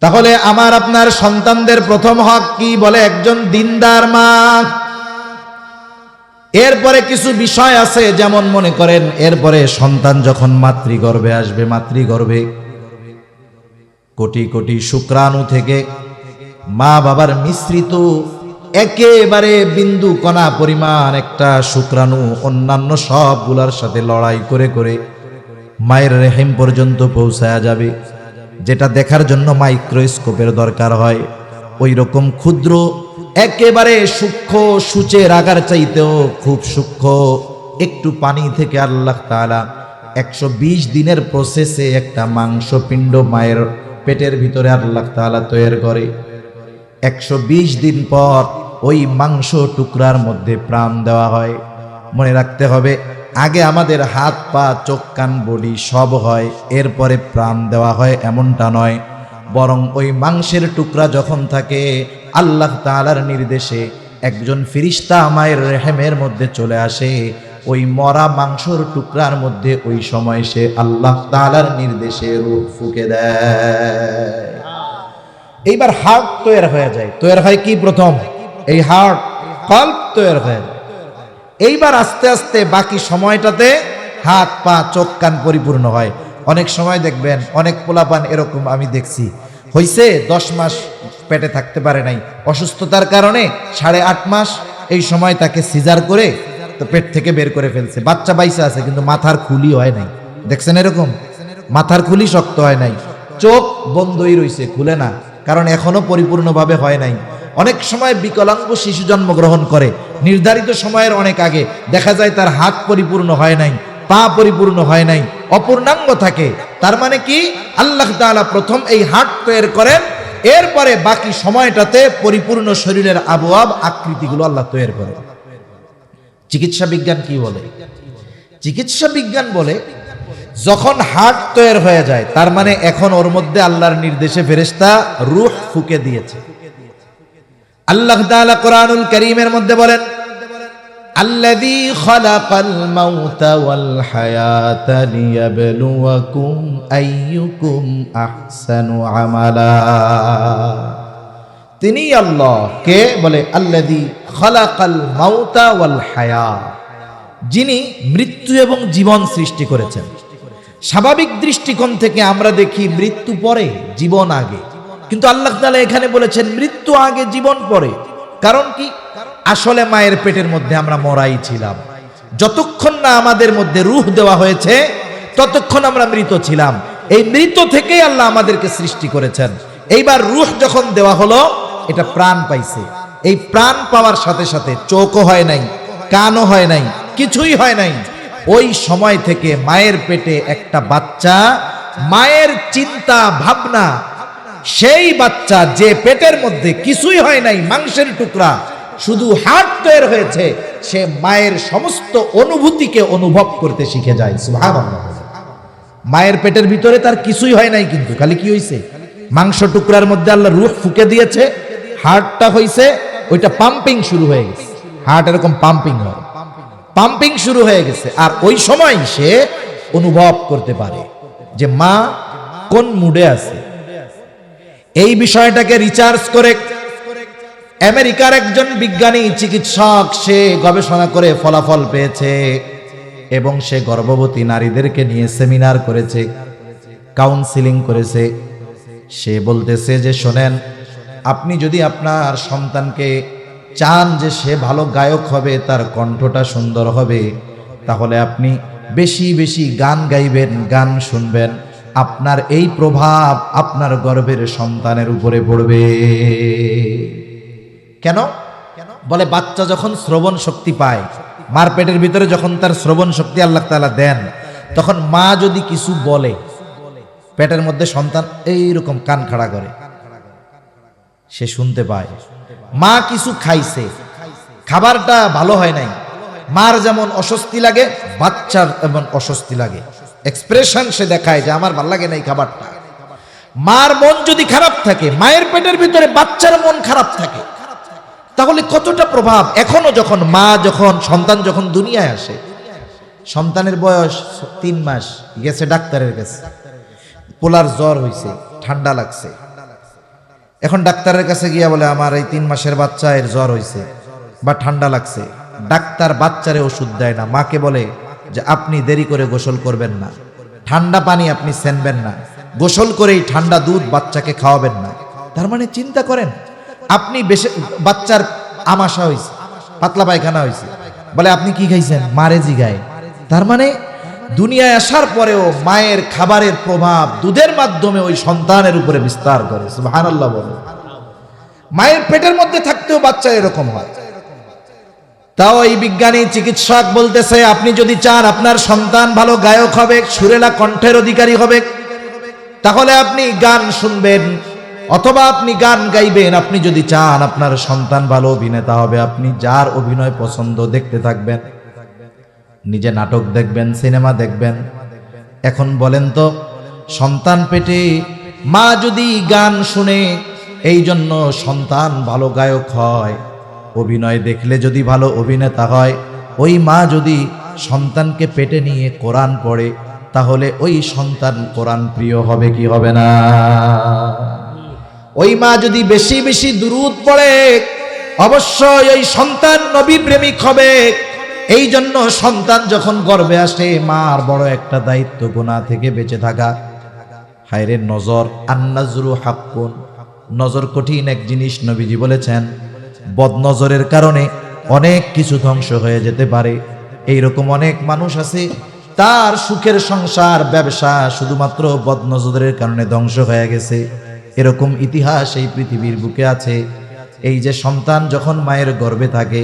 তাহলে আমার আপনার সন্তানদের প্রথম হক কি বলে? একজন দিনদার মা। এরপরে কিছু বিষয় আছে, যেমন মনে করেন এরপরে সন্তান যখন মাতৃগর্ভে আসবে, মাতৃগর্ভে কোটি কোটি শুক্রাণু থেকে মা বাবার মিশ্রিত একেবারে বিন্দু কণা পরিমাণ একটা শুক্রাণু অন্যান্য সবগুলার সাথে লড়াই করে করে মায়ের রেহেম পর্যন্ত পৌঁছায়া যাবে, যেটা দেখার জন্য মাইক্রোস্কোপের দরকার হয়। ওই রকম ক্ষুদ্র একেবারে সূক্ষ্ম সূচের আগার চাইতেও খুব সূক্ষ্ম একটু পানি থেকে আল্লাহ তাআলা 120 দিনের প্রসেসে একটা মাংসপিণ্ড মায়ের পেটের ভিতরে আল্লাহ তাআলা তৈরি করে। 120 দিন পর ওই মাংস টুকরার মধ্যে প্রাণ দেওয়া হয়। মনে রাখতে হবে, আগে আমাদের হাত পা চোখ কান বডি সব হয়, এরপরে প্রাণ দেওয়া হয় এমনটা নয়, বরং ওই মাংসের টুকরা যখন থাকে আল্লাহ তাআলার নির্দেশে একজন ফেরেশতা মায়ের রেহেমের মধ্যে চলে আসে, ওই মরা মাংসর টুকরার মধ্যে ওই সময় সে আল্লাহ তাআলার নির্দেশে রূহ ফুঁকে দেয়। এইবার হার্ট তৈরি হয়ে যায়। তৈরি হয় কি? প্রথম এই হার্ট কল্প তৈরি হয়ে যায়। এইবার আস্তে আস্তে বাকি সময়টাতে হাত পা চোখ কান পরিপূর্ণ হয়। অনেক সময় দেখবেন অনেক পোলাপান এরকম আমি দেখছি, হইছে 10 মাস পেটে থাকতে পারে নাই, অসুস্থতার কারণে 8.5 মাস এই সময় তাকে সিজার করে তো পেট থেকে বের করে ফেলছে। বাচ্চা বাইসা আছে কিন্তু মাথার খুলি হয় নাই। দেখছেন এরকম? মাথার খুলি শক্ত হয় নাই, চোখ বন্ধই রইছে, খুলে না, কারণ এখনো পরিপূর্ণভাবে হয় নাই। অনেক সময় বিকলাঙ্গ শিশু জন্মগ্রহণ করে নির্ধারিত সময়ের অনেক আগে, দেখা যায় তার হাত পরিপূর্ণ হয় নাই, পা পরিপূর্ণ হয় নাই, অপূর্ণাঙ্গ থাকে। তার মানে কি? আল্লাহ তাআলা প্রথম এই হার্ট তৈরি করেন, এরপরে বাকি সময়টাতে পরিপূর্ণ শরীরের আবওয়াব আকৃতিগুলো আল্লাহ তৈরি করেন। চিকিৎসা বিজ্ঞান কি বলে? চিকিৎসা বিজ্ঞান বলে যখন হার্ট তৈরি হয়ে যায় তার মানে এখন ওর মধ্যে আল্লাহর নির্দেশে ফেরেশতা রূহ ফুঁকে দিয়েছে। আল্লাহ তাআলা কোরআনুল কারীমের মধ্যে বলেন, আল্লাযী খালাকাল মাউতা ওয়াল হায়াতা লিয়াবলুয়াকুম আইয়ুকুম আহসানু আমালা। তিনি আল্লাহ কে বলে? আল্লাযী খালাকাল মাউতা ওয়াল হায়া, যিনি মৃত্যু এবং জীবন সৃষ্টি করেছেন। স্বাভাবিক দৃষ্টিকোণ থেকে আমরা দেখি মৃত্যু পরে জীবন আগে, কিন্তু আল্লাহ তাআলা এখানে বলেছেন মৃত্যু আগে জীবন পরে। কারণ কি? আসলে মায়ের পেটের মধ্যে আমরা মরাই ছিলাম। যতক্ষণ না আমাদের মধ্যে রূহ দেওয়া হয়েছে ততক্ষণ আমরা মৃত ছিলাম। এই মৃত থেকেই আল্লাহ আমাদেরকে সৃষ্টি করেছেন। এইবার রূহ যখন দেওয়া হলো, এটা প্রাণ পাইছে। এই প্রাণ পাওয়ার সাথে সাথে চোখও হয় নাই, কানও হয় নাই, কিছুই হয় নাই। ওই সময় থেকে মায়ের পেটে একটা বাচ্চা, মায়ের চিন্তা ভাবনা, সেই বাচ্চা যে পেটের মধ্যে কিছুই হয় নাই, মাংসের টুকরা, শুধু হার্ট তৈরি হয়েছে, সে মায়ের সমস্ত অনুভূতিকে অনুভব করতে শিখে যায়। সুবহানাল্লাহ। মায়ের পেটের ভিতরে তার কিছুই হয় নাই, কিন্তু খালি কি হইছে? মাংস টুকরার মধ্যে আল্লাহ রূহ ফুঁকে দিয়েছে, হার্টটা হইছে, ওইটা পাম্পিং শুরু হয়ে গেছে। হার্ট এরকম পাম্পিং হয়, পাম্পিং শুরু হয়ে গেছে। আর ওই সময় সে অনুভব করতে পারে যে মা কোন মুডে আছে। এই বিষয়টাকে রিসার্চ করে আমেরিকার একজন বিজ্ঞানী চিকিৎসক সে গবেষণা করে ফলাফল পেয়েছে, এবং সে গর্ভবতী নারীদেরকে নিয়ে সেমিনার করেছে, কাউন্সিলিং করেছে। সে বলতেছে যে শোনেন, আপনি যদি আপনার সন্তানকে চান যে সে ভালো গায়ক হবে, তার কণ্ঠটা সুন্দর হবে, তাহলে আপনি বেশি বেশি গান গাইবেন, গান শুনবেন। আপনার এই প্রভাব আপনার গর্ভের সন্তানের উপরে পড়বে। কেন? বলে বাচ্চা যখন শ্রবণ শক্তি পায়, মার পেটের ভিতরে যখন তার শ্রবণ শক্তি আল্লাহ তাআলা দেন, তখন মা যদি কিছু বলে, পেটের মধ্যে সন্তান এইরকম কান খাড়া করে, সে শুনতে পায়। মা কিছু খাইছে, খাবারটা ভালো হয় নাই, মার যেমন অস্বস্তি লাগে, বাচ্চার এমন অস্বস্তি লাগে, এক্সপ্রেশন সে দেখায় যে আমার ভালো লাগে না এই খাবারটা। মার মন যদি খারাপ থাকে, মায়ের পেটের ভিতরে বাচ্চার মন খারাপ থাকে, তাহলে কতটা প্রভাব। এখনো যখন মা সন্তান যখন দুনিয়ায় আসে, সন্তানের বয়স 3 মাস, গেছে ডাক্তারের কাছে, পোলার জ্বর হইছে, ঠান্ডা লাগছে, এখন ডাক্তারের কাছে গিয়া বলে আমার এই 3 মাসের বাচ্চা, এর জ্বর হইছে বা ঠান্ডা লাগছে। ডাক্তার বাচ্চারে ওষুধ দেয় না, মাকে বলে যে আপনি দেরি করে গোসল করবেন না, ঠান্ডা পানি আপনি সেনবেন না, গোসল করেই ঠান্ডা দুধ বাচ্চাকে খাওয়াবেন না। তার মানে চিন্তা করেন, আপনি বেশি বাচ্চার আমাশা হইছে, পাতলা পায়খানা হইছে, বলে আপনি কি খাইছেন, মারে জিগায়। তার মানে দুনিয়ায় আসার পরেও মায়ের খাবারের প্রভাব দুধের মাধ্যমে ওই সন্তানের উপরে বিস্তার করে। সুবহানাল্লাহ বলে। মায়ের পেটের মধ্যে থাকতেও বাচ্চা এরকম হয়। তাও এই বিজ্ঞানী চিকিৎসক বলতেছে আপনি যদি চান আপনার সন্তান ভালো গায়ক হবে, সুরেলা কণ্ঠের অধিকারী হবে, তাহলে আপনি গান শুনবেন অথবা আপনি গান গাইবেন। আপনি যদি চান আপনার সন্তান ভালো অভিনেতা হবে, আপনি যার অভিনয় পছন্দ দেখতে থাকবেন, নিজে নাটক দেখবেন, সিনেমা দেখবেন। এখন বলেন তো, সন্তান পেটে মা যদি গান শুনে এই জন্য সন্তান ভালো গায়ক হয়, অভিনয় দেখলে যদি ভালো অভিনেতা হয়, ওই মা যদি সন্তানকে পেটে নিয়ে কোরআন পড়ে, তাহলে ওই সন্তান কোরআন প্রিয় হবে কি হবে না? ওই মা যদি বেশি বেশি দুরূদ পড়ে, অবশ্যই ওই সন্তান নবী প্রেমিক হবে। এই জন্য সন্তান যখন গর্ভে আসে, মার বড় একটা দায়িত্ব গুনাহ থেকে বেঁচে থাকা। হায়রে নজর, আন্নাজরু হাক্কুন, নজর কঠিন এক জিনিস। নবীজি বলেছেন বদনজরের কারণে অনেক কিছু ধ্বংস হয়ে যেতে পারে। এইরকম অনেক মানুষ আছে, তার সুখের সংসার ব্যবসা শুধুমাত্র বদনজরের কারণে ধ্বংস হয়ে গেছে। এরকম ইতিহাস এই পৃথিবীর বুকে আছে। এই যে সন্তান যখন মায়ের গর্ভে থাকে,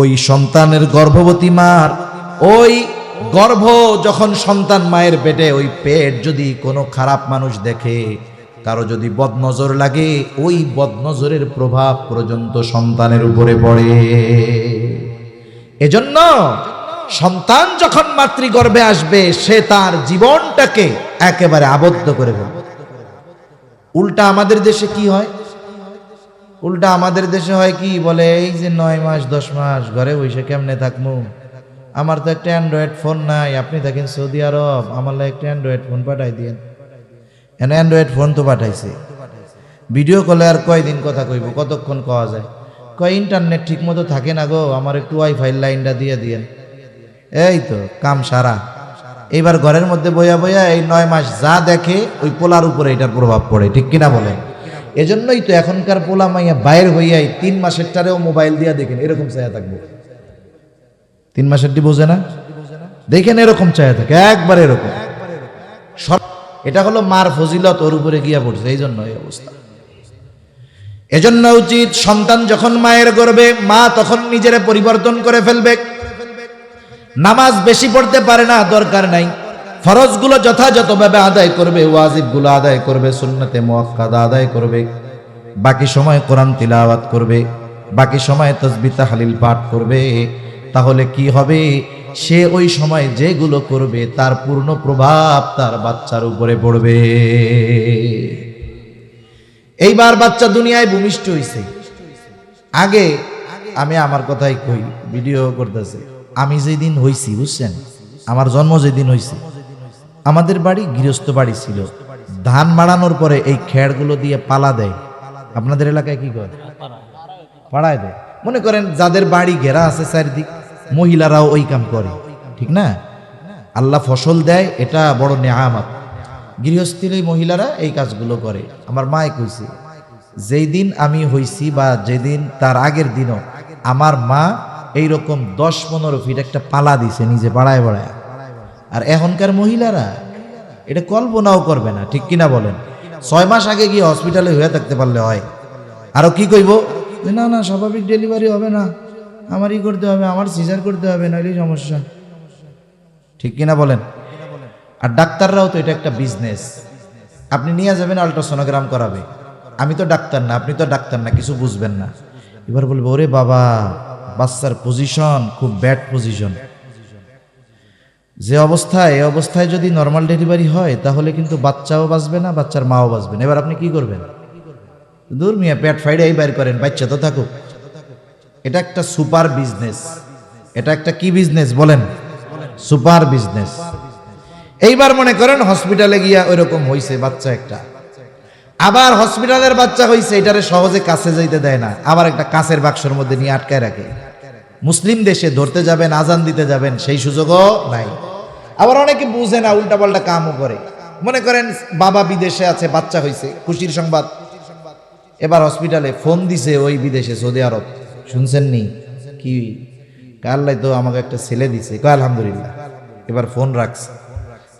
ওই সন্তানের গর্ভবতী মার ওই গর্ভ যখন সন্তান মায়ের পেটে, ওই পেট যদি কোনো খারাপ মানুষ দেখে, কারো যদি বদনজর লাগে, ওই বদনজরের প্রভাব পর্যন্ত সন্তানের উপরে পড়ে। এজন্য সন্তান যখন মাতৃগর্ভে আসবে, সে তার জীবনটাকে একেবারে আবদ্ধ করে ফেলবে। উল্টা আমাদের দেশে কি হয়? উল্টা আমাদের দেশে হয় কি, বলে এই যে 9 মাস 10 মাস ঘরে বসে কেমনে থাকবো, আমার তো একটা অ্যান্ড্রয়েড ফোন নাই, আপনি দেখেন সৌদি আরব, আমার একটা অ্যান্ড্রয়েড ফোন পাঠাই দিন। এনে অ্যান্ড্রয়েড ফোন তো পাঠাইছে, ভিডিও কলে আর কয়দিন কথা কইব, কতক্ষণ কওয়া যায়? কয় ইন্টারনেট ঠিক মতো থাকে না গো, আমার একটু ওয়াইফাই লাইনটা দিয়ে দিয়েন। এই তো কাম সারা। এইবার ঘরের মধ্যে বইয়া বইয়া এই 9 মাস যা দেখে, ওই পোলার উপরে এটার প্রভাব পড়ে, ঠিক কিনা বলেন? এজন্যই তো এখনকার পোলা মাইয়া বাইর হইয়াই 3 মাসেরটারেও মোবাইল দিয়া দেখেন, এরকম চায়া থাকবো। 3 মাসেরটি বোঝে না, দেখেন এরকম চায়া থাকে, একবার এরকম। এটা হলো মার ফজিলত ওর উপরে গিয়া পড়ছে, এই জন্য এই অবস্থা। এজন্য উচিত সন্তান যখন মায়ের গর্ভে, মা তখন নিজের পরিবর্তন করে ফেলবে। নামাজ বেশি পড়তে পারে না, দরকার নাই, ফরজগুলো যথাযথভাবে আদায় করবে, ওয়াজিবগুলো আদায় করবে, সুন্নতে মুআক্কাদা আদায় করবে, বাকি সময় কোরআন তিলাওয়াত করবে, বাকি সময় তাসবিহ তাহলিল পাঠ করবে। তাহলে কি হবে? সে ওই সময় যেগুলো করবে তার পূর্ণ প্রভাব তার বাচ্চার উপরে পড়বে। এইবার বাচ্চা দুনিয়ায় ভূমিষ্ঠ হইছে। আগে আমি আমার কথাই কই, ভিডিও করতেছে, আমি যেদিন হইছি, বুঝছেন, আমার জন্ম যেদিন হইছে, আমাদের বাড়ি গৃহস্থ বাড়ি ছিল। ধান মাড়ানোর পরে এই খেড়গুলো দিয়ে পালা দেয়। আপনাদের এলাকায় কি করে? পাড়ায় দেয়। মনে করেন যাদের বাড়ি ঘেরা আছে চারিদিক, মহিলারাও ওই কাম করে, ঠিক না? আল্লাহ ফসল দেয়, এটা বড় নেয়ামত। গৃহস্থীর এই মহিলারা এই কাজগুলো করে। আমার মায় কইছে, যেই দিন আমি হইছি বা যেদিন তার আগের দিনও আমার মা এইরকম 10-15 ফিট একটা পালা দিছে নিজে বাড়ায় বাড়ায়। আর এখনকার মহিলারা এটা কল্পনাও করবে না, ঠিক কিনা বলেন? 6 মাস আগে গিয়ে হসপিটালে হয়ে থাকতে পারলে হয়। আরো কি কইব, না না স্বাভাবিক ডেলিভারি হবে না, আমারই করতে হবে, আমার সিজার করতে হবে, নাইলে সমস্যা, ঠিক কিনা বলেন? আর ডাক্তাররাও তো এটা একটা বিজনেস। আপনি নিয়ে যাবেন আল্ট্রাসোনোগ্রাম করাবে, আমি তো ডাক্তার না, আপনি তো ডাক্তার না, কিছু বুঝবেন না। এবার বলবো ওরে বাবা, বাচ্চার পজিশন খুব ব্যাড পজিশন, যে অবস্থায়, এই অবস্থায় যদি নর্মাল ডেলিভারি হয় তাহলে কিন্তু বাচ্চাও বাঁচবে না, বাচ্চার মাও বাঁচবে না। এবার আপনি কি করবেন? দূর মিয়া, পেট ফাইডাই বাইর করেন, বাচ্চা তো থাকুক। এটা একটা সুপার বিজনেস। এটা একটা কি বিজনেস বলেন? Super business. এইবার মনে করেন হসপিটালে গিয়া ওইরকম হইছে বাচ্চা একটা। আবার হসপিটালের বাচ্চা হইছে, এটারে সহজে কাছে যাইতে দেয় না, আবার একটা কাঁচের বাক্সের মধ্যে নিয়ে আটকায় রাখে। মুসলিম দেশে ধরতে যাবেন, আজান দিতে যাবেন, সেই সুযোগও নাই। আবার অনেকে বুঝে না, উল্টাপাল্টা কামও করে। মনে করেন বাবা বিদেশে আছে, বাচ্চা হইছে, খুশির সংবাদ, এবার হসপিটালে ফোন দিছে ওই বিদেশে, সৌদি আরব। শুনছেন নি কি? আল্লাহ তো আমাকে একটা ছেলে দিছে, কয় আলহামদুলিল্লাহ। এবার ফোন রাখছে।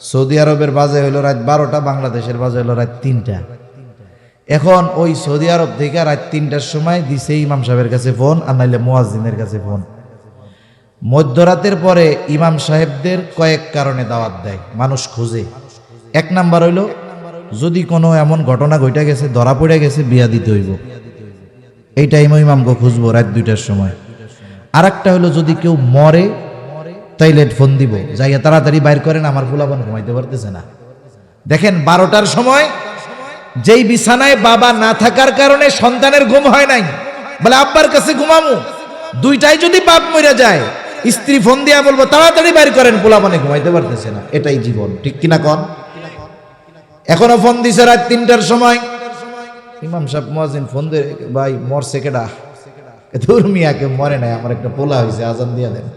সৌদি আরবের বাজে হইলো রাত 12টা, বাংলাদেশের বাজে হইলো রাত 3টা। এখন ওই সৌদি আরব থেকে রাত 3টার সময় দিছে ইমাম সাহেবের কাছে ফোন, আর নাইলে মুয়াজ্জিনের কাছে ফোন। মধ্যরাতের পরে ইমাম সাহেবদের কয়েক কারণে দাওয়াত দেয়, মানুষ খোঁজে। এক নাম্বার হইলো যদি কোনো এমন ঘটনা ঘটে গেছে, ধরা পড়ে গেছে, বিয়া দিতে হইব, এই টাইমে ইমামকে খুঁজবো রাত 2টার সময়। আর একটা হলো যদি কেউ মরে তাইলে ফোন দিব, যাইয়া তাড়াতাড়ি বাইর করেন, আমার পোলাপান ঘুমাইতে পারতেছে না। দেখেন 12টার সময় যেই বিছানায় বাবা না থাকার কারণে সন্তানের ঘুম হয় নাই, বলে আব্বার কাছে ঘুমামু, 2টায় যদি বাপ মরে যায়, স্ত্রী ফোন দিয়া বলবো তাড়াতাড়ি বাইর করেন, পোলাপানে ঘুমাইতে পারতেছে না। এটাই জীবন, ঠিক কিনা কন? এখনো ফোন দিছে রাত 3টার সময়, ইমাম সাহেব মুয়াজ্জিন ফোন দিয়ে, ভাই মরছে কেডা? দূর মিয়াকে মরে নাই, আমার একটা পোলা হয়েছে, আজান দিয়া দেন।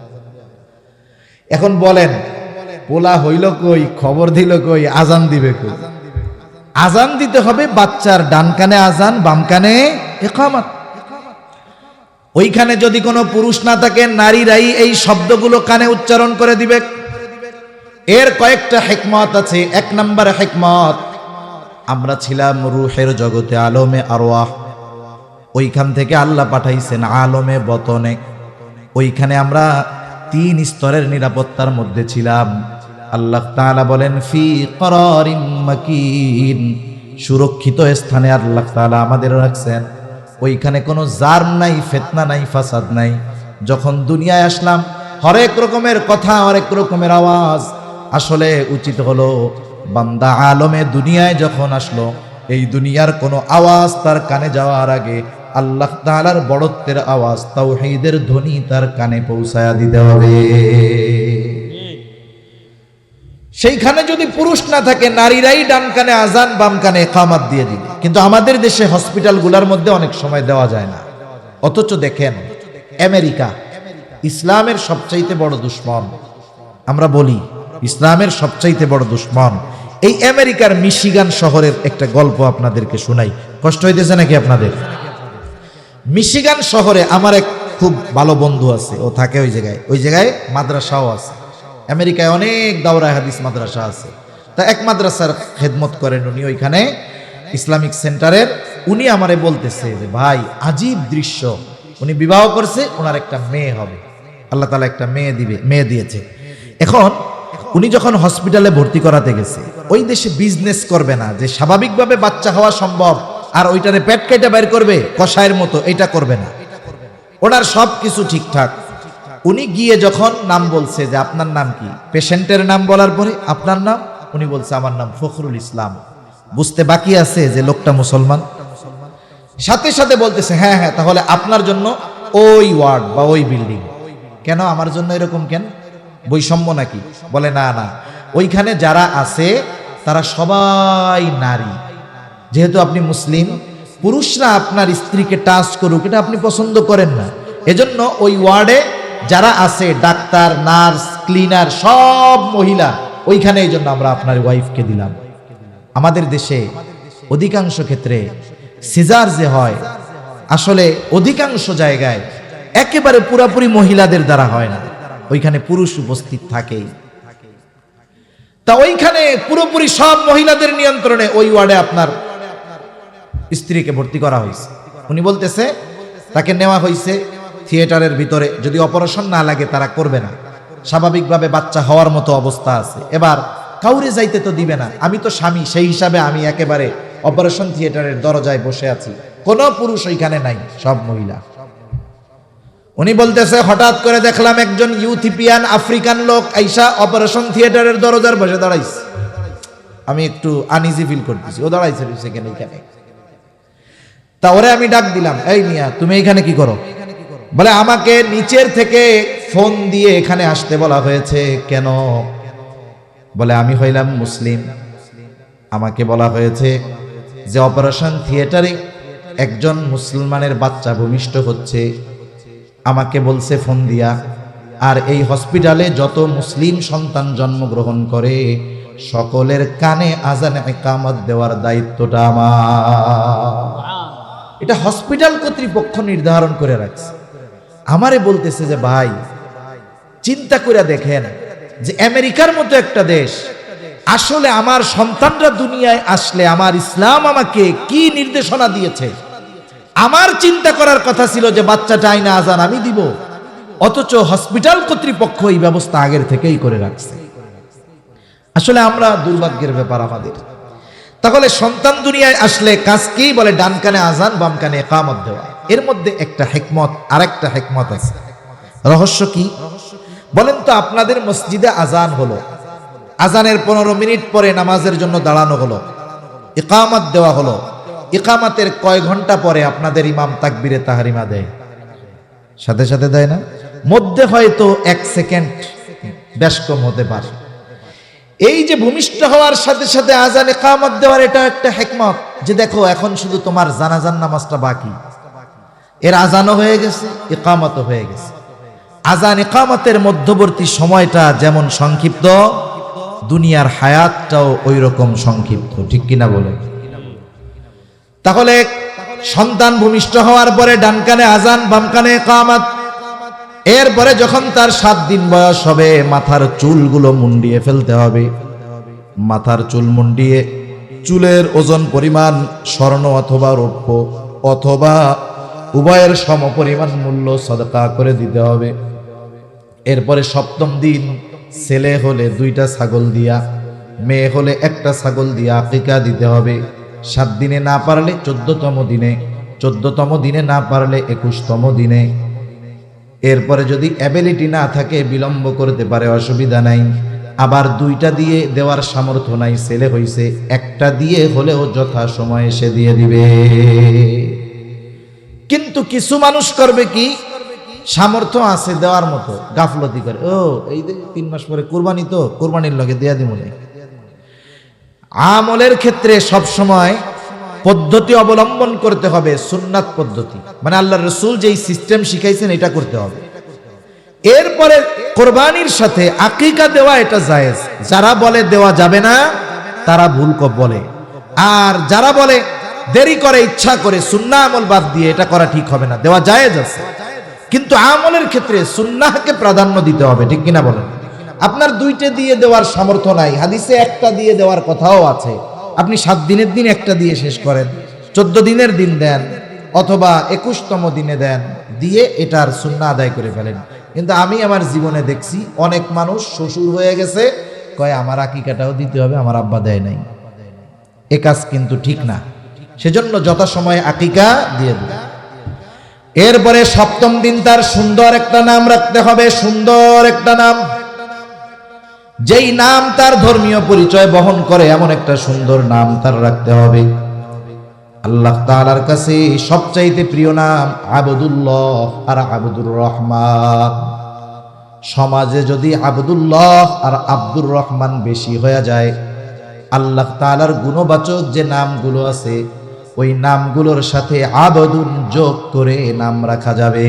এখন বলেন পোলা হইল কই, খবর দিল কই, আজান দিবে কই? আজান দিতে হবে বাচ্চার ডান কানে আজান, বাম কানে ইকামত। ওইখানে যদি কোনো পুরুষ না থাকে, নারীরাই এই শব্দগুলো কানে উচ্চারণ করে দিবে। এর কয়েকটা হিকমত আছে। 1 নম্বর হিকমত, আমরা ছিলাম রূহের জগতে, আলমে আরওয়াহ, ওইখান থেকে আল্লাহ পাঠাইছেন আলমে বতনে। ওইখানে আমরা 3 স্তরের নিরাপত্তার মধ্যে ছিলাম। আল্লাহ তাআলা বলেন ফি করারিম মাকিন, সুরক্ষিত স্থানে আল্লাহ তাআলা আমাদের রাখছেন। ওইখানে কোনো জার্ম নাই, ফিতনা নাই, ফাসাদ নাই। যখন দুনিয়ায় আসলাম, হরেক রকমের কথা, হরেক রকমের আওয়াজ। আসলে উচিত হলো বান্দা আলমে দুনিয়ায় যখন আসলো, এই দুনিয়ার কোনো আওয়াজ তার কানে যাওয়ার আগে আল্লাহ তাআলার বড়ত্বের আওয়াজ, তাওহীদের ধ্বনি তার কানে পৌঁছায়া দিতে হবে। সেইখানে যদি পুরুষ না থাকে, নারীরাই ডান কানে আজান, বাম কানে ইকামত দিয়ে দিবে। কিন্তু আমাদের দেশে হসপিটালগুলোর মধ্যে অনেক সময় দেওয়া যায় না। অথচ দেখেন আমেরিকা ইসলামের সবচাইতে বড় দুশমন। আমরা বলি ইসলামের সবচাইতে বড় দুশমন। এই আমেরিকার মিশিগান শহরের একটা গল্প আপনাদেরকে শোনাই। কষ্ট হইতেছে নাকি আপনাদের? মিশিগান শহরে আমার এক খুব ভালো বন্ধু আছে, ও থাকে ওই জায়গায় মাদ্রাসাও আছে। আমেরিকায় অনেক দাওরা হাদিস মাদ্রাসা আছে। তা এক মাদ্রাসার খেদমত করেন উনি, ওইখানে ইসলামিক সেন্টারের। উনি আমারে বলতেছে যে ভাই আজীব দৃশ্য, উনি বিবাহ করছে, ওনার একটা মেয়ে হবে, আল্লাহ তাআলা একটা মেয়ে দিয়েছে। এখন উনি যখন হসপিটালে ভর্তি করাতে গেছে, ওই দেশে বিজনেস করবে না যে স্বাভাবিকভাবে বাচ্চা হওয়া সম্ভব আর ওইটারে পেট কেটে বের করবে কষায়ের মতো, এটা করবে না। ওনার সব কিছু ঠিকঠাক। উনি গিয়ে যখন নাম বলছে যে আপনার নাম কি, পেশেন্টের নাম বলার পরে আপনার নাম, উনি বলছে আমার নাম ফখরুল ইসলাম। বুঝতে বাকি আছে যে লোকটা মুসলমান। সাথে সাথে বলতেছে হ্যাঁ হ্যাঁ, তাহলে আপনার জন্য ওই ওয়ার্ড বা ওই বিল্ডিং। কেন আমার জন্য এরকম কেন? বৈষম্য নাকি? বলে না না, ওইখানে যারা আছে তারা সবাই নারী। যেহেতু আপনি মুসলিম, পুরুষরা আপনার স্ত্রীকে টাচ করুক এটা আপনি পছন্দ করেন না। এজন্য ওই ওয়ার্ডে যারা আছে, ডাক্তার, নার্স, ক্লিনার, সব মহিলা ওইখানে। এই জন্য আমরা আপনার ওয়াইফকে দিলাম। আমাদের দেশে অধিকাংশ ক্ষেত্রে সিজার যে হয়, আসলে অধিকাংশ জায়গায় একেবারে পুরাপুরি মহিলাদের দ্বারা হয় না, ওইখানে পুরুষ উপস্থিত থাকেই। তা ওইখানে পুরোপুরি সব মহিলাদের নিয়ন্ত্রণে ওই ওয়ার্ডে আপনার স্ত্রীকে ভর্তি করা হয়েছে। উনি বলতেছে তাকে নেওয়া হয়েছে থিয়েটারের ভিতরে, যদি অপারেশন না লাগে তারা করবে না, স্বাভাবিকভাবে বাচ্চা হওয়ার মতো অবস্থা আছে। এবার কাউরে যাইতে তো দিবে না, আমি তো স্বামী, সেই হিসাবে আমি একেবারে অপারেশন থিয়েটারের দরজায় বসে আছি, কোনো পুরুষ ওইখানে নাই, সব মহিলা। উনি বলতেছে হঠাৎ করে দেখলাম একজন ইউথিপিয়ান আফ্রিকান লোক আইসা অপারেশন থিয়েটারের দরজার বসে দাঁড়াইছে। আমি একটু আনইজি ফিল করতেছি, ও দাঁড়াইছে সেখানে এখানে। তা ওরে আমি ডাক দিলাম, এই মিয়া তুমি এখানে কি করো? বলে আমাকে নিচের থেকে ফোন দিয়ে এখানে আসতে বলা হয়েছে। কেন? বলে আমি হইলাম মুসলিম, আমাকে বলা হয়েছে যে অপারেশন থিয়েটারে একজন মুসলমানের বাচ্চা ভূমিষ্ঠ হচ্ছে, আমাকে বলছে ফোন দিয়া, আর এই হসপিটালে যত মুসলিম সন্তান জন্মগ্রহণ করে সকলের কানে আজান ইকামত দেওয়ার দায়িত্বটা আমার। এটা হসপিটাল কর্তৃপক্ষ নির্ধারণ করে রাখছে। আমারে বলতেছে যে ভাই চিন্তা করে দেখেন যে আমেরিকার মতো একটা দেশ আসলে আমার সন্তানরা দুনিয়ায় আসলে আমার ইসলাম আমাকে কি নির্দেশনা দিয়েছে। আমার চিন্তা করার কথা ছিল যে বাচ্চাটা আইনা আজান আমি দিব, অথচ হসপিটাল কর্তৃপক্ষ এই ব্যবস্থা আগের থেকেই করে রাখছে। আসলে আমরা দুর্ভাগ্যের ব্যাপার আমাদের। তাহলে সন্তান দুনিয়ায় আসলে কাজ কি বলে? ডান কানে আজান, বাম কানে ইকামত দেওয়া। এর মধ্যে একটা হিকমত, আরেকটা হিকমত আছে। রহস্য কি বলেন তো? আপনাদের মসজিদে আজান হলো, আজানের 15 মিনিট পরে নামাজের জন্য দাঁড়ানো হলো, ইকামত দেওয়া হলো। ইকামতের কয় ঘন্টা পরে আপনাদের ইমাম তাকবীরে তাহরিমা দেয়? সাথে সাথে দেয় না? মধ্যে হয়তো 1 সেকেন্ড বেশ কম হতে পারে। এই যে ভূমিষ্ঠ হওয়ার সাথে সাথে আজান ইকামত দেওয়ার এটা একটা হিকমত, যে দেখো এখন শুধু তোমার জানাজার নামাজটা বাকি, এর আজানও হয়ে গেছে, ইকামতও হয়ে গেছে। আজান ইকামতের মধ্যবর্তী সময়টা যেমন সংক্ষিপ্ত, দুনিয়ার হায়াতটাও ওই রকম সংক্ষিপ্ত, ঠিক কিনা বলে? তাহলে সন্তান ভূমিষ্ঠ হওয়ার পরে ডান কানে আজান, বাম কানে ইকামত। এরপরে যখন তার 7 দিন বয়স হবে, মাথার চুলগুলো মুন্ডিয়ে ফেলতে হবে। মাথার চুল মুন্ডিয়ে চুলের ওজন পরিমাণ স্বর্ণ অথবা রৌপ্য অথবা উভয়ের সমপরিমাণ মূল্য সদকা করে দিতে হবে। এরপরে 7ম দিন ছেলে হলে 2টা ছাগল দিয়া, মেয়ে হলে 1টা ছাগল দিয়া আকিকা দিতে হবে। 7 দিনে না পারলে 14তম দিনে, 14তম দিনে না পারলে 21তম দিনে। এরপরে যদি অ্যাবিলিটি না থাকে বিলম্ব করতে পারে, অসুবিধা নাই। আবার 2টা দিয়ে দেওয়ার সামর্থ্য নাই, ছেলে হইছে, 1টা দিয়ে হলেও যথা সময়ে সে দিয়ে দিবে। কিন্তু কিছু মানুষ করবে কি, সামর্থ্য আছে দেওয়ার মতো, গাফলতি করে, ও এই 3 মাস পরে কুরবানি, তো কুরবানির লগে দেয়া দিব না। আমলের ক্ষেত্রে সব সময় পদ্ধতি অবলম্বন করতে হবে, সুন্নাত পদ্ধতি, মানে আল্লাহর রাসূল যেই সিস্টেম শিখাইছেন এটা করতে হবে। এরপরে কোরবানির সাথে আকিকা দেওয়া এটা জায়েজ। যারা বলে দেওয়া যাবে না তারা ভুল বলে, আর যারা বলে দেরি করে ইচ্ছা করে সুন্নাহ আমল বাদ দিয়ে এটা করা ঠিক হবে না, দেওয়া জায়েজ আছে। কিন্তু আমলের ক্ষেত্রে সুন্নাহকে প্রাধান্য দিতে হবে, ঠিক কিনা বলেন? আপনার 2টা দিয়ে দেওয়ার সামর্থ্য নাই, হাদিসে 1টা দিয়ে দেওয়ার কথাও আছে। আপনি 7 দিনের দিন 1টা দিয়ে শেষ করেন, 14 দিনের দিন দেন, অথবা 21তম দিনে দেন, দিয়ে এটার সুন্নাহ আদায় করে ফেলেন। কিন্তু আমি আমার জীবনে দেখছি অনেক মানুষ শ্বশুর হয়ে গেছে, কয় আমার আকিকাটাও দিতে হবে, আমার আব্বা দেয় নাই। এ কাজ কিন্তু ঠিক না। সেজন্য যথাসময়ে আকিকা দিয়ে দেবে। এরপরে 7ম দিন তার সুন্দর একটা নাম রাখতে হবে, সুন্দর একটা নাম, যেই নাম তার ধর্মীয় পরিচয় বহন করে এমন একটা সুন্দর নাম তার রাখতে হবে। আল্লাহ তাআলার কাছে সবচাইতে প্রিয় নাম আবদুল্লাহ আর আবদুর রহমান। সমাজে যদি আবদুল্লাহ আর আব্দুর রহমান বেশি হয়ে যায়, আল্লাহ তাআলার গুণবাচক যে নামগুলো আছে ওই নামগুলোর সাথে আবদুন যোগ করে নাম রাখা যাবে।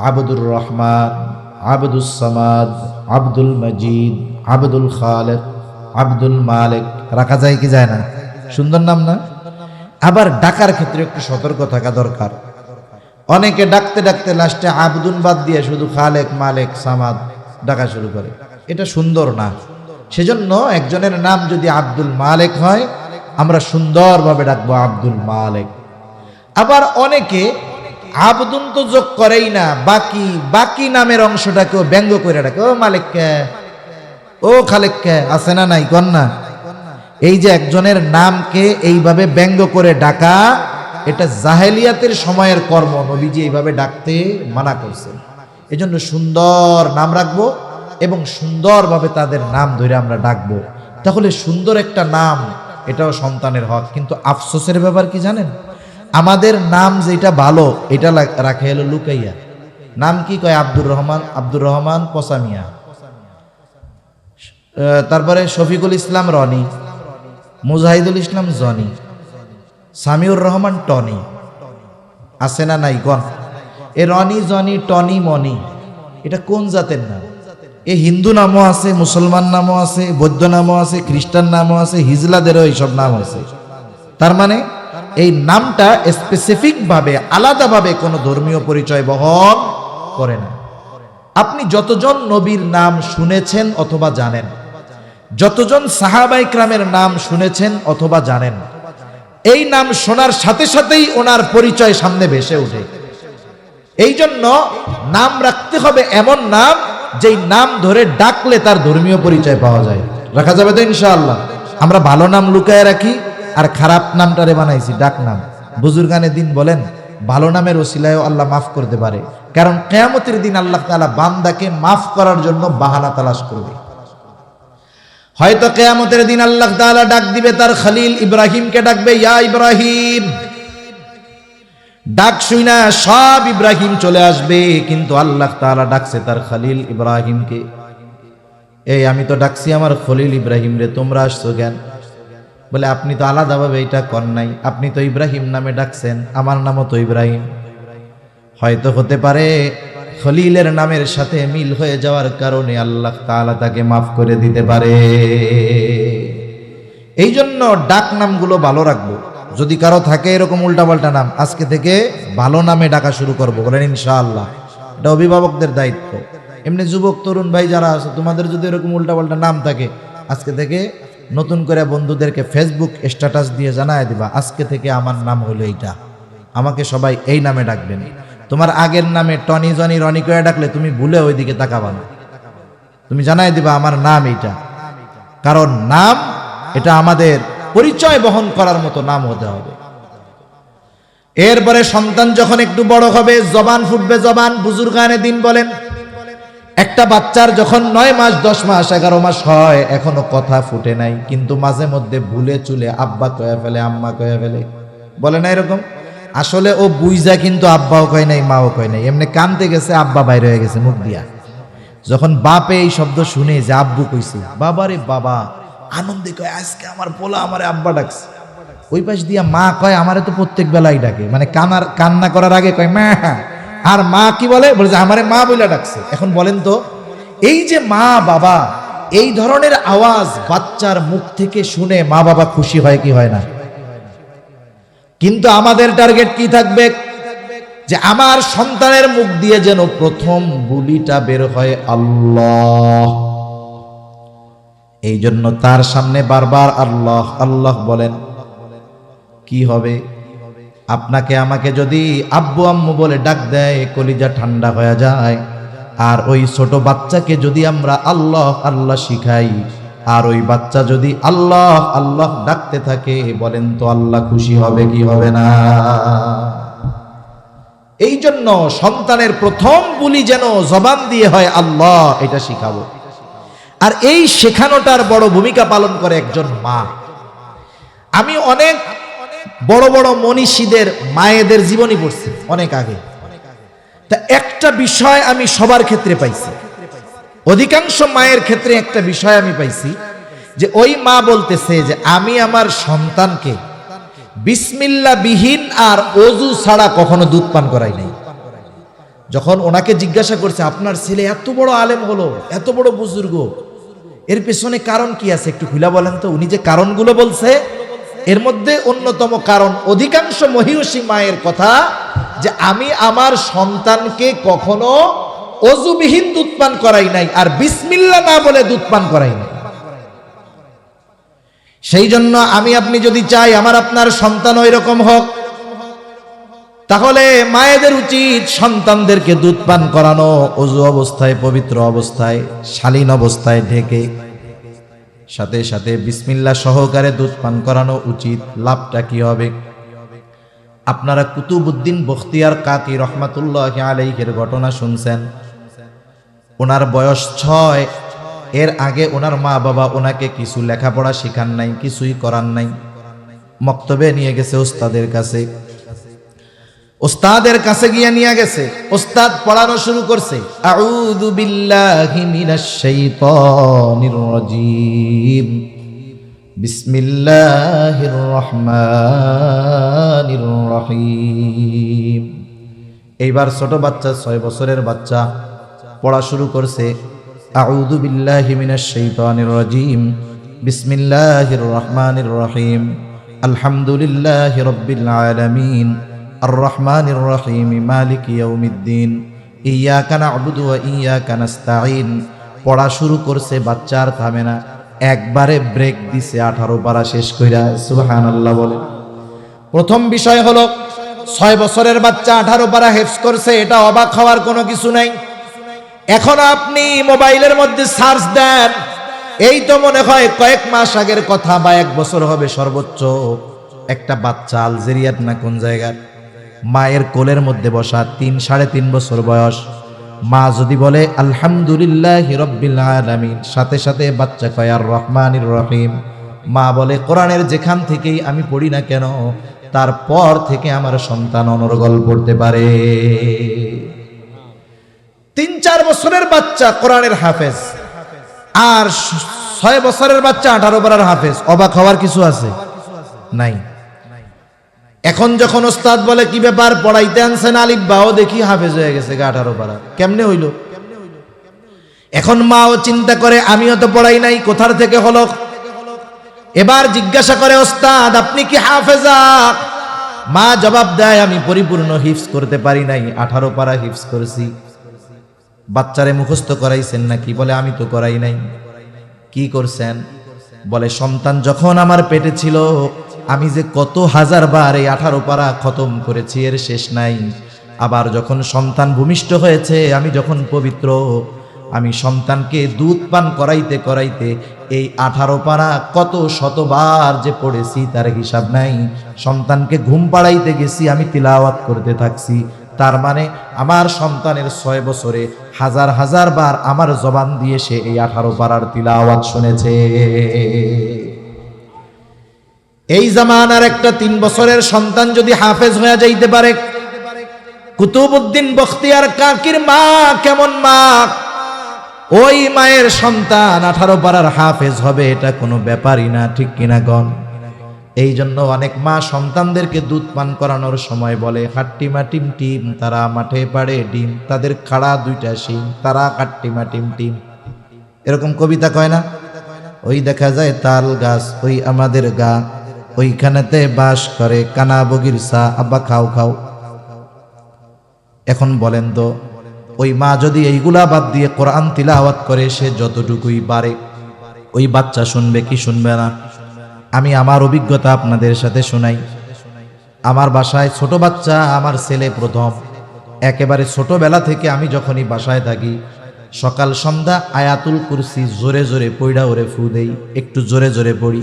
আবদুর রহমান, আবদুস সামাদ, আব্দুল মজিদ, আব্দুল খালেক, আব্দুল মালিক রাখা যায় কি যায় না? সুন্দর নাম না? আবার ডাকার ক্ষেত্রে একটু সতর্ক থাকা দরকার। অনেকে ডাকতে ডাকতে লাস্টে আব্দুল বাদ দিয়ে শুধু খালেক, মালিক, সামাদ ডাকা শুরু করে, এটা সুন্দর না। সেজন্য একজনের নাম যদি আব্দুল মালিক হয়, আমরা সুন্দরভাবে ডাকবো আব্দুল মালিক। আবার অনেকে আবদুন তো যোগ করেই না, বাকি নামের অংশটাকেও ব্যঙ্গ করে ডাকে, ও মালিক কে, ও খালেক কে, আছে না নাই কন্যা? এই যে একজনের নামকে এইভাবে ব্যঙ্গ করে ডাকা, এটা জাহেলিয়াতের সময়ের কর্ম, নবীজি এইভাবে ডাকতে মানা করছেন। এজন্য সুন্দর নাম রাখবো এবং সুন্দরভাবে তাদের নাম ধরে আমরা ডাকবো। তাহলে সুন্দর একটা নাম, এটাও সন্তানের হক। কিন্তু আফসোসের ব্যাপার কি জানেন? আমাদের নাম যেটা ভালো এটা রাখা হলো লুকাইয়া। নাম কি কয়? আব্দুর রহমান, আব্দুর রহমান পসামিয়া, তারপরে শফিকুল ইসলাম রনি, মুজাহিদুল ইসলাম জনি, সামিউর রহমান টনি, আছে না নাই গন? এ রনি জনি টনি মনি এটা কোন জাতের নাম? এ হিন্দু নামও আছে, মুসলমান নামও আছে, বৌদ্ধ নামও আছে, খ্রিস্টান নামও আছে, হিজলাদেরও এইসব নাম আছে। তার মানে এই নামটা স্পেসিফিক ভাবে আলাদাভাবে কোনো ধর্মীয় পরিচয় বহন করে না। আপনি যতজন নবীর নাম শুনেছেন অথবা জানেন, যতজন সাহাবায়ে কেরামের নাম শুনেছেন অথবা জানেন, এই নাম শোনার সাথে সাথেই ওনার পরিচয় সামনে ভেসে ওঠে। এই জন্য নাম রাখতে হবে এমন নাম যেই নাম ধরে ডাকলে তার ধর্মীয় পরিচয় পাওয়া যায়। রাখা যাবে তো ইনশাআল্লাহ? আমরা ভালো নাম লুকায় রাখি আর খারাপ নামটারে বানাইছি ডাক নাম। বুজুর্গানে দিন বলেন ভালো নামের ওসিলায়ও আল্লাহ মাফ করতে পারে, কারণ কিয়ামতের দিন আল্লাহ তাআলা বান্দাকে মাফ করার জন্য বাহানা তালাশ করবে। হয়তো কিয়ামতের দিন আল্লাহ তাআলা ডাক দিবে তার খলিল ইব্রাহিমকে, ডাকবে ইয়া ইব্রাহিম। ডাক শুইনা সব ইব্রাহিম চলে আসবে, কিন্তু আল্লাহ তাআলা ডাকছে তার খলিল ইব্রাহিমকে। এই আমি তো ডাকছি আমার খলিল ইব্রাহিম রে, তোমরা আসছো কেন? বলে আপনি তো আলাদাভাবে এটা কর নাই, আপনি তো ইব্রাহিম নামে ডাকছেন, আমার নামও তো ইব্রাহিম। হয়তো হতে পারে খলিলের নামের সাথে মিল হয়ে যাওয়ার কারণে আল্লাহ তাআলা তাকে মাফ করে দিতে পারে। এই জন্য ডাক নামগুলো ভালো রাখবো। যদি কারো থাকে এরকম উল্টাপাল্টা নাম, আজকে থেকে ভালো নামে ডাকা শুরু করবো, বলেন ইনশাআল্লাহ। এটা অভিভাবকদের দায়িত্ব। এমনি যুবক তরুণ ভাই যারা আছে, তোমাদের যদি এরকম উল্টাপাল্টা নাম থাকে, আজকে থেকে নতুন করে বন্ধুদেরকে ফেসবুক স্ট্যাটাস দিয়ে জানায় দিবা, আজকে থেকে আমার নাম হলো এইটা, আমাকে সবাই এই নামে ডাকবেন। তোমার আগের নামে টনি জনি রনি করে ডাকলে তুমি ভুলে ওইদিকে তাকাবা না, তুমি জানায় দিবা আমার নাম এইটা। কারণ নাম এটা আমাদের পরিচয় বহন করার মতো নাম হতে হবে। এরপরে সন্তান যখন একটু বড় হবে, জবান ফুটবে, জবান। বুজুর্গানে দিন বলেন একটা বাচ্চার যখন 9 মাস 10 মাস 11 মাস হয়, এখনো কথা ফুটে নাই, কিন্তু মাঝে মধ্যে ভুলে চুলে আব্বা কয়ে ফেলে, আম্মা কয়ে ফেলে, বলে না এরকম? আসলে ও বুইজা কিন্তু আব্বাও কয় নাই, মাও কয় নাই, এমনি কানতে গেছে, আব্বা বাইরে হয়ে গেছে মুখ দিয়া। যখন বাপে এই শব্দ শুনে যে আব্বু কইছে, বাবারে বাবা আনন্দে কয় আজকে আমার পোলা আমারে আব্বা ডাকছে। ওই পাশ দিয়া মা কয় আমারে তো প্রত্যেক বেলায় ডাকে, মানে কান্না করার আগে কয় মা। আর মা কি বলে? বলে যে আমারে মা বইলা ডাকছে। এখন বলেন তো, এই যে মা বাবা, এই ধরনের আওয়াজ বাচ্চার মুখ থেকে শুনে মা বাবা খুশি হয় কি হয় না? কিন্তু আমাদের টার্গেট কি থাকবে? যে আমার সন্তানের মুখ দিয়ে যেন প্রথম বুলিটা বের হয় আল্লাহ। এই জন্য তার সামনে বারবার আল্লাহ আল্লাহ বলেন। কি হবে? আপনাকে আমাকে যদি আব্বু আম্মু বলে ডাক দেয়, কলিজা ঠান্ডা হয়ে যায়। আর ওই ছোট বাচ্চাকে যদি আমরা আল্লাহ আল্লাহ শিখাই, আর ওই বাচ্চা যদি আল্লাহ আল্লাহ ডাকতে থাকে, বলেন তো আল্লাহ খুশি হবে কি হবে না? এই জন্য সন্তানের প্রথম বুলি যেন জবান দিয়ে হয় আল্লাহ, এটা শিখাবো। আর এই শেখানোটার বড় ভূমিকা পালন করে একজন মা। আমি অনেক বড় বড় মনীষীদের মায়েদের জীবনী পড়ছি অনেক আগে। তা একটা বিষয় আমি সবার ক্ষেত্রে পাইছি, অধিকাংশ মায়ের ক্ষেত্রে একটা বিষয় আমি পাইছি, যে ওই মা বলতেছে যে আমি আমার সন্তানকে বিসমিল্লাহ বিহীন আর ওযু ছাড়া কখনো দুধ পান করাই নাই। যখন ওনাকে জিজ্ঞাসা করছে আপনার ছেলে এত বড় আলেম হলো, এত বড় বুজুর্গ, এর পেছনে কারণ কি আছে একটু খুলে বলেন তো। উনি যে কারণগুলো বলছে, এর মধ্যে অন্যতম কারণ অধিকাংশ মহিষী মায়ের কথা, যে আমি আমার সন্তানকে কখনো ওযুবিহীন দুধ পান করাই নাই, আর বিসমিল্লাহ না বলে দুধ পান করাই নাই। সেই জন্য আমি আপনি যদি চাই আমার আপনার সন্তান ওই রকম হোক, তাহলে মায়েদের উচিত সন্তানদেরকে দুধ পান করানো ওযু অবস্থায়, পবিত্র অবস্থায়, শালীন অবস্থায় ঢেকে, সাথে সাথে বিসমিল্লাহ সহকারে দুধ পান করানো উচিত। লাভটা কি হবে? আপনারা কুতুবউদ্দিন বখতিয়ার কাকি রহমাতুল্লাহি আলাইহির ঘটনা শুনছেন। ওনার বয়স 6, এর আগে ওনার মা বাবা ওনাকে কিছু লেখাপড়া শিখান নাই, কিছুই করান নাই। মক্তবে নিয়ে গেছে ওস্তাদের কাছে, ওস্তাদের কাছে গিয়ে নিয়ে গেছে, ওস্তাদ পড়ানো শুরু করছে, আউযু বিল্লাহি মিনাশ শাইতানির রাজীম, বিসমিল্লাহির রহমানির রহিম। এইবার ছোট বাচ্চা, 6 বছরের বাচ্চা পড়া শুরু করছে, আউযু বিল্লাহি মিনাশ শাইতানির রাজীম, বিসমিল্লাহির রহমানির রহিম, আলহামদুলিল্লাহি রাব্বিল আলামিন, আর রহমানির রহিম, মালিকি ইয়াউমিদ্দিন, ইয়্যাকা না'বুদু ওয়া ইয়্যাকা নাস্তাঈন। পড়া শুরু করছে, বাচ্চা আর থামে না, একবারে ব্রেক দিছে, 18 পারা শেষ কইরা। সুবহানাল্লাহ বলেন। প্রথম বিষয় হলো 6 বছরের বাচ্চা 18 পারা হেফজ করছে, এটা অবাক হওয়ার কোনো কিছু নাই। এখন আপনি মোবাইলের মধ্যে সার্চ দেন, এই তো মনে হয় কয়েক মাস আগের কথা বা 1 বছর হবে সর্বোচ্চ, একটা বাচ্চা আলজেরিয়ার না কোন জায়গার, মায়ের কোলের মধ্যে বসা, 3-3.5 বছর বয়স। মা যদি বলে আলহামদুলিল্লাহি রাব্বিল আলামিন, সাথে সাথে বাচ্চা কয় আর রহমানির রহিম। মা বলে কোরআনের যেখান থেকেই আমি পড়ি না কেন, তারপর থেকে আমার সন্তান অনর্গল পড়তে পারে। 3-4 বছরের বাচ্চা কোরআনের হাফেজ, আর 6 বছরের বাচ্চা 18 পারার হাফেজ। অবাক হওয়ার কিছু আছে? নাই। এখন যখন ওস্তাদ বলে কি ব্যাপার, পড়াইতে আনছেন আলিফ বাও, দেখি হাফেজ হয়ে গেছে 18 পারা, কেমনে হইল? এখন মাও চিন্তা করে আমিও তো পড়াই নাই, কোথার থেকে হলো? এবার জিজ্ঞাসা করে ওস্তাদ আপনি কি হাফেজা? মা জবাব দেয় আমি পরিপূর্ণ হিফজ করতে পারি নাই, 18 পারা হিফজ করেছি। বাচ্চারে মুখস্থ করাইছেন নাকি? বলে আমি তো করাই নাই। কি করছেন? বলে সন্তান যখন আমার পেটে ছিল, আমি যে কত হাজার বার এই 18 পারা খতম করেছি, এর শেষ নাই। আবার যখন সন্তান ভূমিষ্ঠ হয়েছে, আমি যখন পবিত্র, আমি সন্তানকে দুধ পান করাইতে করাইতে এই 18 পারা কত শতবার যে পড়েছি তার হিসাব নাই। সন্তানকে ঘুম পাড়াইতে গেছি, আমি তিলাওয়াত করতে থাকছি। তার মানে আমার সন্তানের 6 বছরে হাজার হাজার বার আমার জবান দিয়ে সে এই 18 পারার তিলাওয়াত শুনেছে। এই জামানার একটা 3 বছরের সন্তান যদি হাফেজ হয়ে যাইতে পারে, কুতুবউদ্দিন বখতিয়ার কাকির মা কেমন মা, ওই মায়ের সন্তান 18 পারার হাফেজ হবে, এটা কোনো ব্যাপারই না, ঠিক কিনা গণ? এই জন্য অনেক মা সন্তানদেরকে দুধ পান করানোর সময় বলে হাট্টিমা টিম টিম, তারা মাঠে পাড়ে ডিম, তাদের খাড়া 2টা শিং, তারা হাট্টিমা টিম টিম, এরকম কবিতা কয় না? ওই দেখা যায় তাল গাছ, ওই আমাদের গা, ওইখানেতে বাস করে কানা বগির সা, আব্বা খাও খাও। এখন বলেন তো, ওই মা যদি এইগুলা বাদ দিয়ে কোরআন তিলাওয়াত করে, সে যতটুকুই পারে, ওই বাচ্চা শুনবে কি শুনবে না? আমি আমার অভিজ্ঞতা আপনাদের সাথে শোনাই। আমার বাসায় ছোট বাচ্চা, আমার ছেলে প্রথম, একেবারে ছোটবেলা থেকে আমি যখনই বাসায় থাকি, সকাল সন্ধ্যা আয়াতুল কুরসি জোরে জোরে পড়া ওরে ফু দেই, একটু জোরে জোরে পড়ি।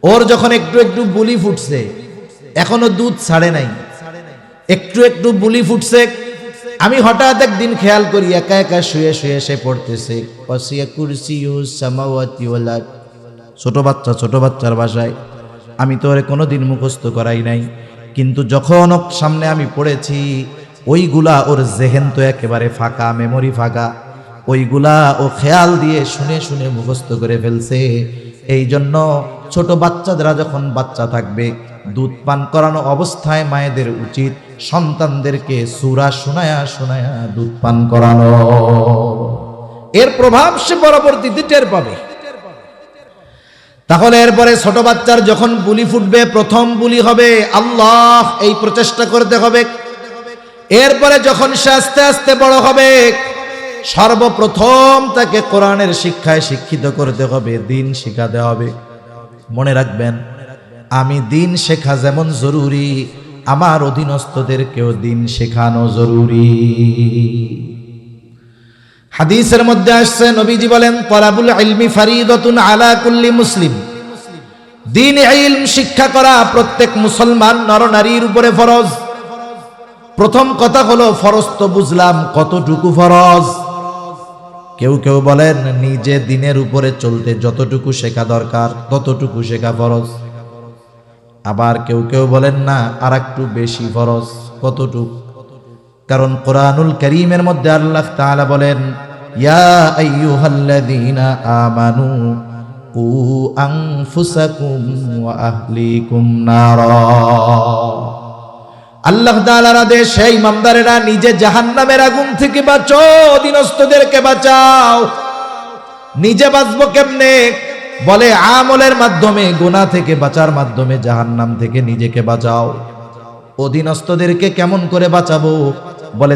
ওর যখন একটু একটু বুলি ফুটছে, এখনো দুধ ছাড়ে নাই, একটু একটু বুলি ফুটছে, আমি হঠাৎ একদিন খেয়াল করি একা একা শুয়ে শুয়ে সে পড়তেছে ওয়াসিয়া কুরসিয়ুস সামাওয়াতি ওয়াল আরদ। ছোট বাচ্চার বাসায়, আমি তো ওরে কোনোদিন মুখস্থ করাই নাই, কিন্তু যখন ওর সামনে আমি পড়েছি, ওইগুলা ওর জেহেন তো একেবারে ফাঁকা, মেমোরি ফাঁকা, ওইগুলা ও খেয়াল দিয়ে শুনে শুনে মুখস্থ করে ফেলছে। এই জন্য ছোট বাচ্চারা যখন বাচ্চা থাকবে, দুধ পান করানো অবস্থায় মায়েদের উচিত সন্তানদেরকে সূরা শোনায়া শোনায়া দুধ পান করানো। এর প্রভাব সে পরবর্তীতে টের পাবে। তাহলে এরপরে ছোট বাচ্চার যখন বুলি ফুটবে, প্রথম বুলি হবে আল্লাহ, এই প্রচেষ্টা করতে হবে। এরপরে যখন সে আস্তে আস্তে বড় হবে, সর্বপ্রথম তাকে কোরআনের শিক্ষায় শিক্ষিত করতে হবে, দিন শিখাতে হবে। মনে রাখবেন, আমি দিন শেখা যেমন জরুরি, আমার অধীনস্থদেরকেও দিন শেখানো জরুরি। হাদিসের মধ্যে আসছে, নবীজি বলেন তালাবুল ইলমি ফারিদাতুন আলা কুল্লি মুসলিম, দিন ইলম শিক্ষা করা প্রত্যেক মুসলমান নরনারীর উপরে ফরজ। প্রথম কথা হলো ফরজ তো বুঝলাম, কতটুকু ফরজ? কেউ কেউ বলেন নিজে দিনের উপরে চলতে যতটুকু শেখা দরকার ততটুকু শেখা ফরজ। আবার কেউ কেউ বলেন না, আর একটু বেশি ফরজ। কতটুকু? কারণ কোরআনুল কারীমের মধ্যে আল্লাহ তাআলা বলেন, ইয়া আইয়ুহাল্লাযীনা আমানু কু আনফুসাকুম ওয়া আহলিকুম নারা। আল্লাহ তাআলার আদেশ, হে ইমানদারেরা নিজে জাহান্নামের আগুন থেকে বাঁচো, অধীনস্থদেরকে বাঁচাও। নিজে বাঁচবো কেমনে? বলে আমলের মাধ্যমে, গুনাহ থেকে বাঁচার মাধ্যমে জাহান্নাম থেকে নিজেকে বাঁচাও। অধীনস্থদেরকে কেমন করে বাঁচাবো? বলে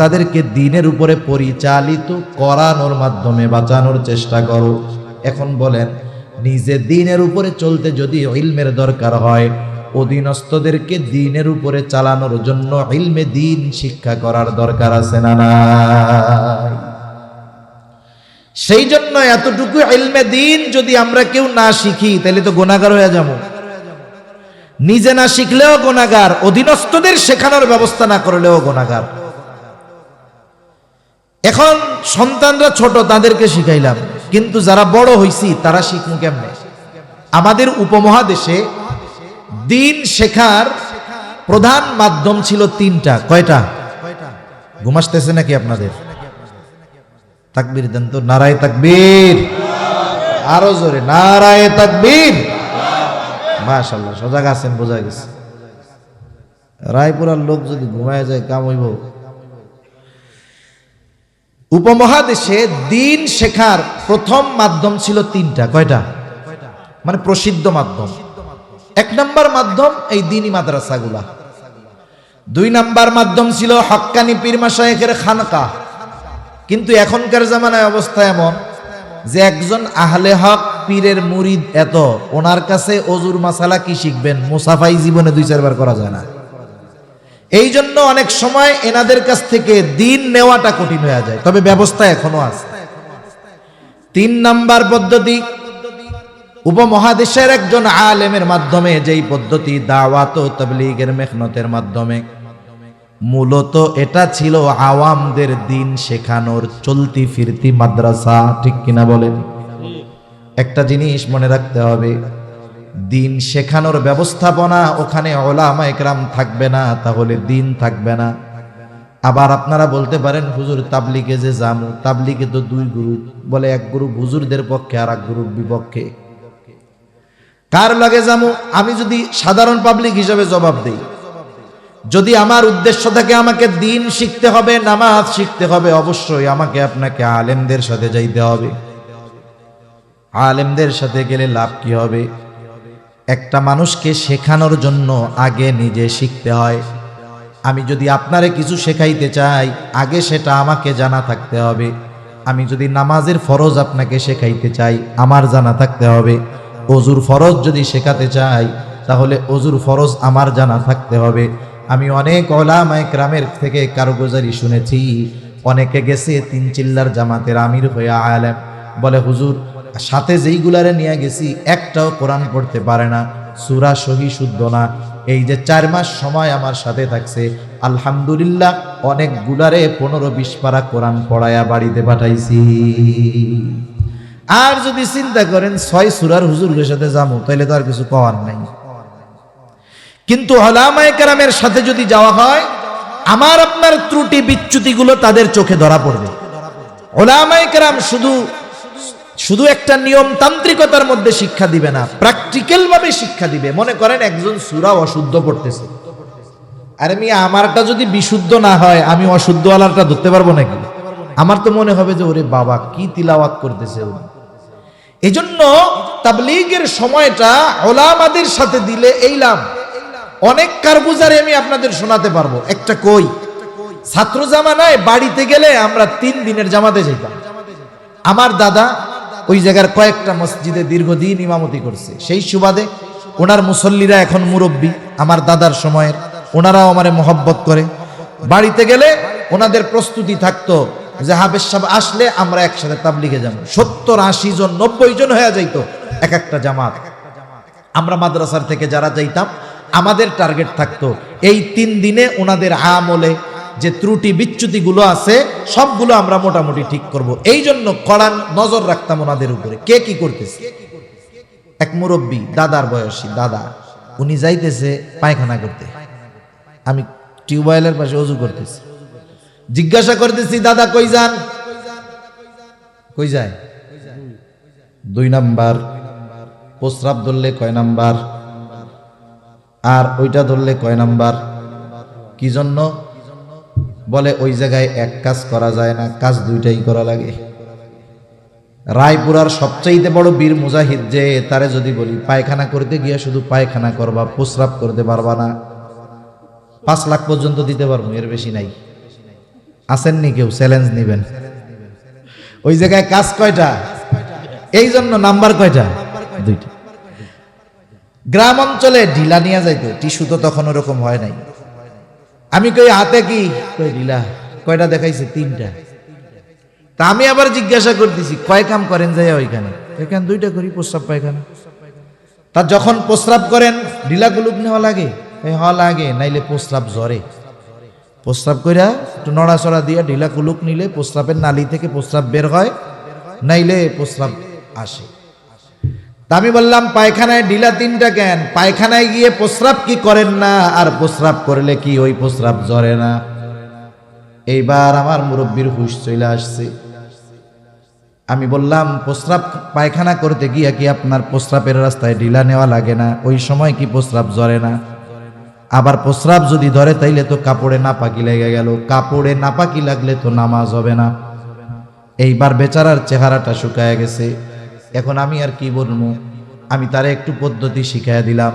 তাদেরকে দ্বীনের উপরে পরিচালিত করানোর মাধ্যমে বাঁচানোর চেষ্টা করো। এখন বলেন, নিজে দ্বীনের উপরে চলতে যদি ইলমের দরকার হয়, অধীনস্থদেরকে দ্বীনের উপরে চালানোর জন্য ইলমে দ্বীন শিক্ষা করার দরকার আছে না নাই? সেই জন্য এতটুকু ইলমে দ্বীন যদি আমরা কেউ না শিখি, তাহলে তো গুনাহগার হয়ে যাবো। নিজে না শিখলেও গুনাহগার, অধীনস্থদের শেখানোর ব্যবস্থা না করলেও গুনাহগার। এখন সন্তানরা ছোট, তাদেরকে শিখাইলাম, কিন্তু যারা বড় হইছি তারা শিখবো কেমনে? আমাদের উপমহাদেশে দ্বীন শেখার প্রধান মাধ্যম ছিল তিনটা। কয়টা? ঘুম আসতেছে নাকি আপনাদের? তাকবীর দেন তো, নারায়ে তাকবীর, আরো জোরে নারায়ে তাকবীর। মাশাআল্লাহ, সজাগ আছেন, বোঝা গেছে। রায়পুরার লোক যদি ঘুমায় যায় কাম হইব। উপমহাদেশে দ্বীন শেখার প্রথম মাধ্যম ছিল তিনটা। কয়টা? মানে প্রসিদ্ধ মাধ্যম। এক নাম্বার মাধ্যম এই দ্বীনি মাদ্রাসাগুলা। দুই নাম্বার মাধ্যম ছিল হক্কানি পীর মাশায়েখের খানকা। কিন্তু এখনকার জামানায় অবস্থা এমন যে একজন আহলে হক পীরের মুরিদ এত, ওনার কাছে অজুর মাসালা কি শিখবেন? মুসাফাই জীবনে 2-4 বার করা যায় না। এই জন্য অনেক সময় এনাদের কাছ থেকে দ্বীন নেওয়াটা কঠিন হয়ে যায়, তবে ব্যবস্থা এখনো আছে। 3 নাম্বার পদ্ধতি, উপমহাদেশের একজন আলেমের মাধ্যমে, যেই পদ্ধতি দাওয়াত ও তাবলীগের মেহনতের মাধ্যমে। মূলত এটা ছিল আওয়ামদের দ্বীন শেখানোর চলতি ফিরতি মাদ্রাসা। ঠিক কিনা বলেন? একটা জিনিস মনে রাখতে হবে, দ্বীন শেখানোর ব্যবস্থাপনা, ওখানে উলামা ইকরাম থাকবে না, তাহলে দ্বীন থাকবে না। আবার আপনারা বলতে পারেন, হুজুর তাবলীগে যে জামু, তাবলীগে তো 2 গ্রুপ, বলে এক গ্রুপ হুজুরদের পক্ষে আর এক গ্রুপ বিপক্ষে। কার লাগে জামু? আমি যদি সাধারণ পাবলিক হিসেবে জবাব দেই, যদি আমার উদ্দেশ্য থাকে আমাকে দ্বীন শিখতে হবে, নামাজ শিখতে হবে, অবশ্যই আমাকে আপনাকে আলেমদের সাথে যাইতে হবে। আলেমদের সাথে গেলে লাভ কি হবে? একটা মানুষকে শেখানোর জন্য আগে নিজে শিখতে হয়। আমি যদি আপনারে কিছু শেখাইতে চাই, আগে সেটা আমাকে জানা থাকতে হবে। আমি যদি নামাজের ফরজ আপনাকে শেখাইতে চাই, আমার জানা থাকতে হবে। অজুর ফরজ যদি শেখাতে চাই, তাহলে অজুর ফরজ আমার জানা থাকতে হবে। আমি অনেক উলামা ইকরামের থেকে কারগুজারি শুনেছি, অনেকে গেছে 3 চিল্লার জামাতের আমির হয়ে আলেম, বলে হুজুর সাথে যেইগুলারে নিয়ে গেছি একটাও কোরআন পড়তে পারে না, সূরা সহি শুদ্ধ না। এই যে 4 মাস সময় আমার সাথে থাকছে, আলহামদুলিল্লাহ অনেকগুলারে 15-20 পারা কোরআন পড়ায়া বাড়িতে পাঠাইছি। আর যদি চিন্তা করেন 6 সূরার হুজুরের সাথে যাবো, তাহলে তো আর কিছু কওয়ার নাই। কিন্তু উলামায়ে কেরামের সাথে যদি যাওয়া হয়, আমার আপনার ত্রুটি বিচ্যুতিগুলো তাদের চোখে ধরা পড়বে। উলামায়ে কেরাম শুধু একটা নিয়মতান্ত্রিকতার মধ্যে শিক্ষা দিবে না, প্র্যাকটিক্যাল ভাবে শিক্ষা দিবে। মনে করেন একজন সূরা অশুদ্ধ পড়তেছে, আরে মিয়া আমারটা যদি বিশুদ্ধ না হয়, আমি অশুদ্ধ ওয়ালারটা ধরতে পারবো নাকি? আমার তো মনে হবে যে ওরে বাবা কি তিলাওয়াত করতেছে উনি। এজন্য তাবলীগের সময়টা উলামাদের সাথে দিলে এই লাভ। অনেক কারগুজারি আমি আপনাদের শোনাতে পারবো। একটা কই, ছাত্র জামানায় বাড়িতে গেলে আমরা 3 দিনের জামাতে যেতাম। আমার দাদা ওই জায়গার কয়েকটা মসজিদে দীর্ঘদিন ইমামতি করছে, সেই সুবাদে ওনার মুসল্লিরা এখন মুরব্বী, আমার দাদার সময়ের, ওনারাও আমারে মহব্বত করে। বাড়িতে গেলে ওনাদের প্রস্তুতি থাকতো যে হাফেজ সাহেব আসলে আমরা একসাথে তাবলীগে যাবো। 70-80 জন 90 জন হয়ে যাইতো এক একটা জামাত। আমরা মাদ্রাসার থেকে যারা যাইতাম, আমাদের টার্গেট থাকতো এই 3 দিনে ওনাদের আমলে যে ত্রুটি বিচ্যুতিগুলো আছে সবগুলো আমরা মোটামুটি ঠিক করব। এই জন্য কড়া নজর রাখতাম ওনাদের উপরে, কে কি করতেছে। এক মুরব্বী, দাদার বয়সী দাদা, উনি যাইতেছে পায়খানা করতে, আমি টিউবওয়েলের পাশে ওযু করতেছি। জিজ্ঞাসা করতেছি, দাদা কই যান? কই যায়? 2 নাম্বার, প্রস্রাব ধরলে কয় নাম্বার, আর ওইটা ধরলে কয় নাম্বার? কি জন্য? বলে ওই জায়গায় এক কাজ করা যায় না, কাজ দুইটাই করা লাগে। রায়পুরার সবচাইতে বড় বীর মুজাহিদ যে, তারে যদি বলি পায়খানা করতে গিয়া শুধু পায়খানা করবা, প্রস্রাব করতে পারবা না, 5 লাখ পর্যন্ত দিতে পারবো, এর বেশি নাই। আসেননি কেউ? চ্যালেঞ্জ নিবেন। ওই জায়গায় কাজ কয়টা? এই জন্য নাম্বার কয়টা? 2টা। গ্রাম অঞ্চলে ঢিলা নিয়ে যাইতো, টিস্যু তো তখন ওরকম হয় নাই। আমি কই হাতে কি? কই ঢিলা। কয়টা দেখাইছে? 3টা। তা আমি আবার জিজ্ঞাসা করতেছি কয় কাম করেন যাই ওইখানে? এখানে 2টা করি, প্রস্রাব পায়খানা। তা যখন প্রস্রাব করেন ঢিলা কুলুপ নেওয়া লাগে? হওয়া লাগে, নাইলে প্রস্রাব জ্বরে। প্রস্রাব কইরা একটু নড়াচড়া দিয়ে ঢিলা কুলুক নিলে প্রস্রাবের নালী থেকে প্রস্রাব বের হয়, নাইলে প্রস্রাব আসে। তা আমি বললাম পায়খানায় ঢিলা 3টা কেন? পায়খানায় গিয়ে প্রস্রাব কি করেন না? আর প্রস্রাব করলে কি ওই প্রস্রাব জ্বরে না? এইবার আমার মুরব্বীর হুঁশ চলে আসছে। আমি বললাম প্রস্রাব পায়খানা করতে গিয়া কি আপনার প্রস্রাবের রাস্তায় ঢিলা নেওয়া লাগে না? ওই সময় কি প্রস্রাব জ্বরে না? আবার প্রস্রাব যদি ধরে তাইলে তো কাপড়ে নাপাকি লেগে গেল, কাপড়ে নাপাকি লাগলে তো নামাজ হবে না। এইবার বেচারার চেহারাটা শুকায় গেছে। এখন আমি আর কি বলবো? আমি তারে একটু পদ্ধতি শিখাইয়া দিলাম,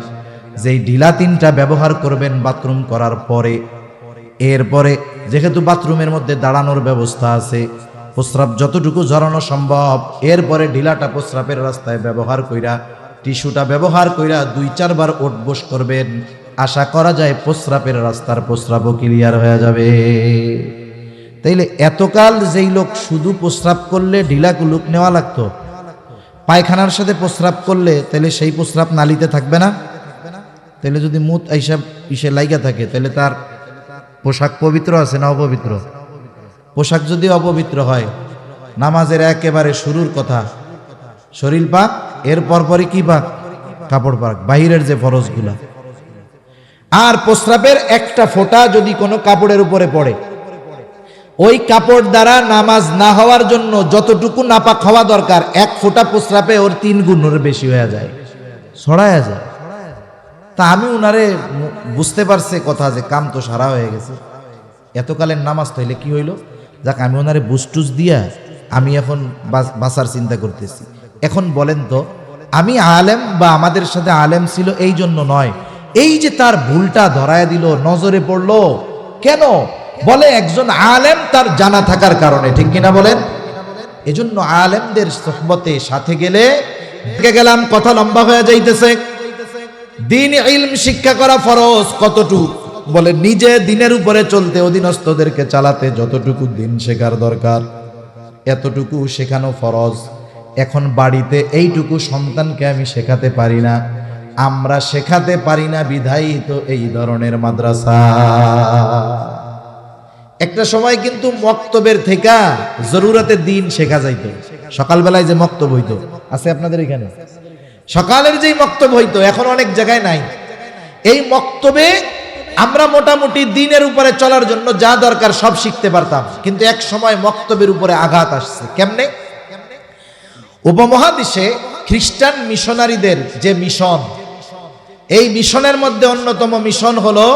যে ঢিলা 3টা ব্যবহার করবেন বাথরুম করার পরে। এরপরে যেহেতু বাথরুমের মধ্যে দাঁড়ানোর ব্যবস্থা আছে, প্রস্রাব যতটুকু ঝরানো সম্ভব, এরপরে ঢিলাটা প্রস্রাবের রাস্তায় ব্যবহার কইরা, টিস্যুটা ব্যবহার কইরা 2-4 বার ওঠবোস করবেন। আশা করা যায় প্রস্রাবের রাস্তার প্রস্রাবও ক্লিয়ার হয়ে যাবে। তাইলে এতকাল যেই লোক শুধু প্রস্রাব করলে ঢিলা কুলুক নেওয়া লাগতো, পায়খানার সাথে প্রস্রাব করলে তাহলে সেই প্রস্রাব নালিতে থাকবে না। তাহলে যদি মুত এইসব ইসে লাইগা থাকে, তাহলে তার পোশাক পবিত্র আছে না অপবিত্র? পোশাক যদি অপবিত্র হয়, নামাজের একেবারে শুরুর কথা শরীর পাক, এর পরপরই কি পাক? কাপড় পাক, বাহিরের যে ফরজগুলা। আর প্রস্রাবের একটা ফোঁটা যদি কোনো কাপড়ের উপরে পড়ে, ওই কাপড় দ্বারা নামাজ না হওয়ার জন্য যতটুকু নাপাক হওয়া দরকার, 1 ফোঁটা প্রস্রাবে ওর 3 গুণের বেশি হয়ে যায়, ছড়ায়া যায়। তা আমি উনারে বুঝতে পারছে কথা, যে কাম তো সারা হয়ে গেছে, এতকালের নামাজ তাইলে কি হইল? যাক, আমি ওনারে বুস্টুস দিয়া আমি এখন বাঁচার চিন্তা করতেছি। এখন বলেন তো, আমি আলেম বা আমাদের সাথে আলেম ছিল এই জন্য নয়, এই যে তার ভুলটা ধরায় দিল, নজরে পড়লো কেন? বলে একজন আলেম তার জানা থাকার কারণে, ঠিক কিনা বলেন? এজন্য আলেমদের সোহবতে সাথে গেলে, গেলাম কথা লম্বা হয়ে যাইতেছে। দিন ইলম শিক্ষা করা ফরজ কতটুকু? বলে নিজে দিনের উপরে চলতে, অধীনস্থদেরকে চালাতে যতটুকু দিন শেখার দরকার এতটুকু শেখানো ফরজ। এখন বাড়িতে এইটুকু সন্তানকে আমি শেখাতে পারি না, আমরা শেখাতে পারি না বিধায়ী তো এই ধরনের মাদ্রাসা। একটা সময় কিন্তু মক্তবের থেকে জরুরতে দিন শেখা যাইতো। সকালবেলায় যে মক্তব হইতো, আছে আপনাদের এখানে? সকালের যেই মক্তব হইতো, এখন অনেক জায়গায় নাই। এই মক্তবে আমরা মোটামুটি দিনের উপরে চলার জন্য যা দরকার সব শিখতে পারতাম। কিন্তু এক সময় মক্তবের উপরে আঘাত আসছে। কেমনে? উপমহাদেশে খ্রিস্টান মিশনারিদের যে মিশন, এই মিশনের মধ্যে অন্যতম মিশন হলো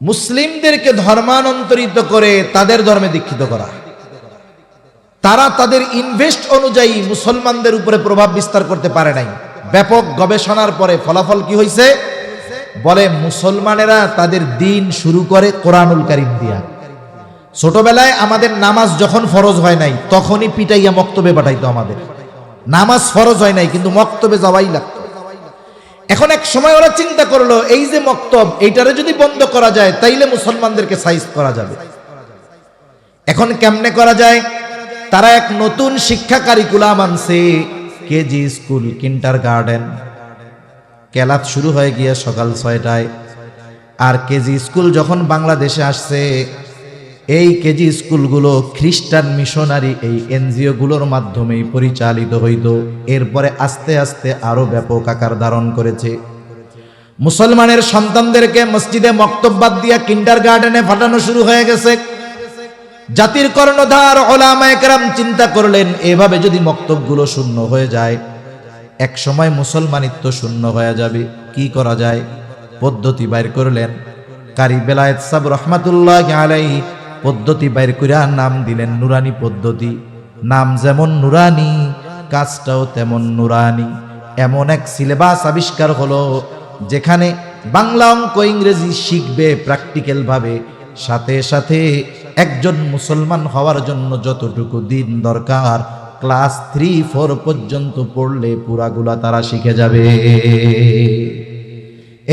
মুসলিমদেরকে ধর্মান্তরিত করে তাদের ধর্মে দীক্ষিত করা। তারা তাদের ইনভেস্ট অনুযায়ী মুসলমানদের উপরে প্রভাব বিস্তার করতে পারে নাই। ব্যাপক গবেষণার পরে ফলাফল কি হয়েছে? বলে মুসলমানেরা তাদের দিন শুরু করে কোরআনুল কারীম দিয়া। ছোটবেলায় আমাদের নামাজ যখন ফরজ হয় নাই, তখনই পিটাইয়া মক্তবে পাঠাইতো আমাদের। নামাজ ফরজ হয় নাই কিন্তু মক্তবে যাওয়াই লাগতো। এখন এক সময় ওরা চিন্তা করলো, এই যে মক্তব, এইটারে যদি বন্ধ করা যায় তাইলে মুসলমানদেরকে সাইজ করা যাবে। এখন কেমনে করা যায়? তারা এক নতুন শিক্ষা কারিকুলাম আনছে, কেজি স্কুল, কিন্ডারগার্টেন। ক্লাস শুরু হয়ে গিয়ে সকাল 6টায়। আর কেজি স্কুল যখন বাংলাদেশে আসছে, এই কেজি স্কুলগুলো খ্রিস্টান মিশনারি এই এনজিও গুলোর মাধ্যমেই পরিচালিত হইত। এরপরে আস্তে আস্তে আরো ব্যাপক আকার ধারণ করেছে। মুসলমানের সন্তানদেরকে মসজিদে মক্তব বাদ দিয়া কিন্ডারগার্টেনে পাঠানো শুরু হয়ে গেছে। জাতির কর্ণধার উলামায়ে কেরাম চিন্তা করলেন, এভাবে যদি মক্তবগুলো শূন্য হয়ে যায়, এক সময় মুসলমানিত্ব শূন্য হয়ে যাবে। কি করা যায়? পদ্ধতি বাইর করলেন। কারি বেলায়েত সাহেব রহমাতুল্লাহি আলাইহি পদ্ধতি বাইর কইরা নাম দিলেন নুরানি পদ্ধতি। নাম যেমন নুরানি, কাজটাও তেমন নুরানি। এমন এক সিলেবাস আবিষ্কার হলো যেখানে বাংলা, অঙ্ক, ইংরেজি শিখবে প্র্যাকটিক্যাল ভাবে, সাথে সাথে একজন মুসলমান হওয়ার জন্য যতটুকু দিন দরকার ক্লাস 3-4 পর্যন্ত পড়লে পুরাগুলা তারা শিখে যাবে।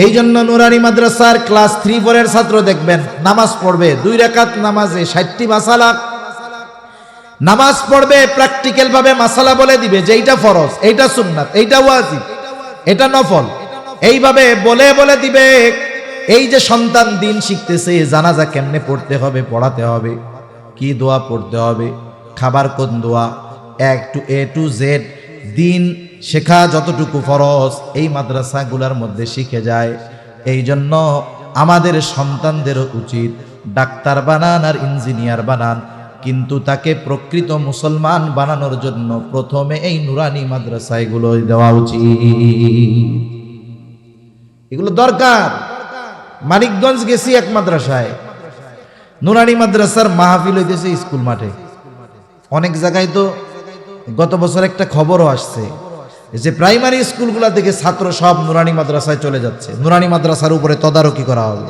এই জন্য নুরানি মাদ্রাসার ক্লাস 3-4 এর ছাত্র দেখবেন নামাজ পড়বে 2 রাকাত নামাজে 60টি মাসালা নামাজ পড়বে, প্র্যাকটিক্যাল ভাবে মাসালা বলে দিবে যে এইটা ফরজ, এইটা সুন্নাত, এইটা ওয়াজিব, এটা নফল, এইভাবে বলে বলে দিবে। এই যে সন্তান দিন শিখতেছে, জানাজা কেমনে পড়তে হবে, পড়াতে হবে, কি দোয়া পড়তে হবে, খাবার কোন দোয়া, A to Z দিন শেখা যতটুকু ফরজ এই মাদ্রাসাগুলোর মধ্যে শিখে যায়। এই জন্য আমাদের সন্তানদের উচিত ডাক্তার বানান আর ইঞ্জিনিয়ার বানান, কিন্তু তাকে প্রকৃত মুসলমান বানানোর জন্য প্রথমে এই নুরানি মাদ্রাসাগুলো দেওয়া উচিত। এগুলো দরকার। মানিকগঞ্জ গেছি এক মাদ্রাসায়, নুরানি মাদ্রাসার মাহফিল হইতেছে স্কুল মাঠে। অনেক জায়গায় তো গত বছর একটা খবরও আসছে যে প্রাইমারি স্কুলগুলা থেকে ছাত্র সব নুরানি মাদ্রাসায় চলে যাচ্ছে, নুরানি মাদ্রাসার উপরে তদারকি করা হবে।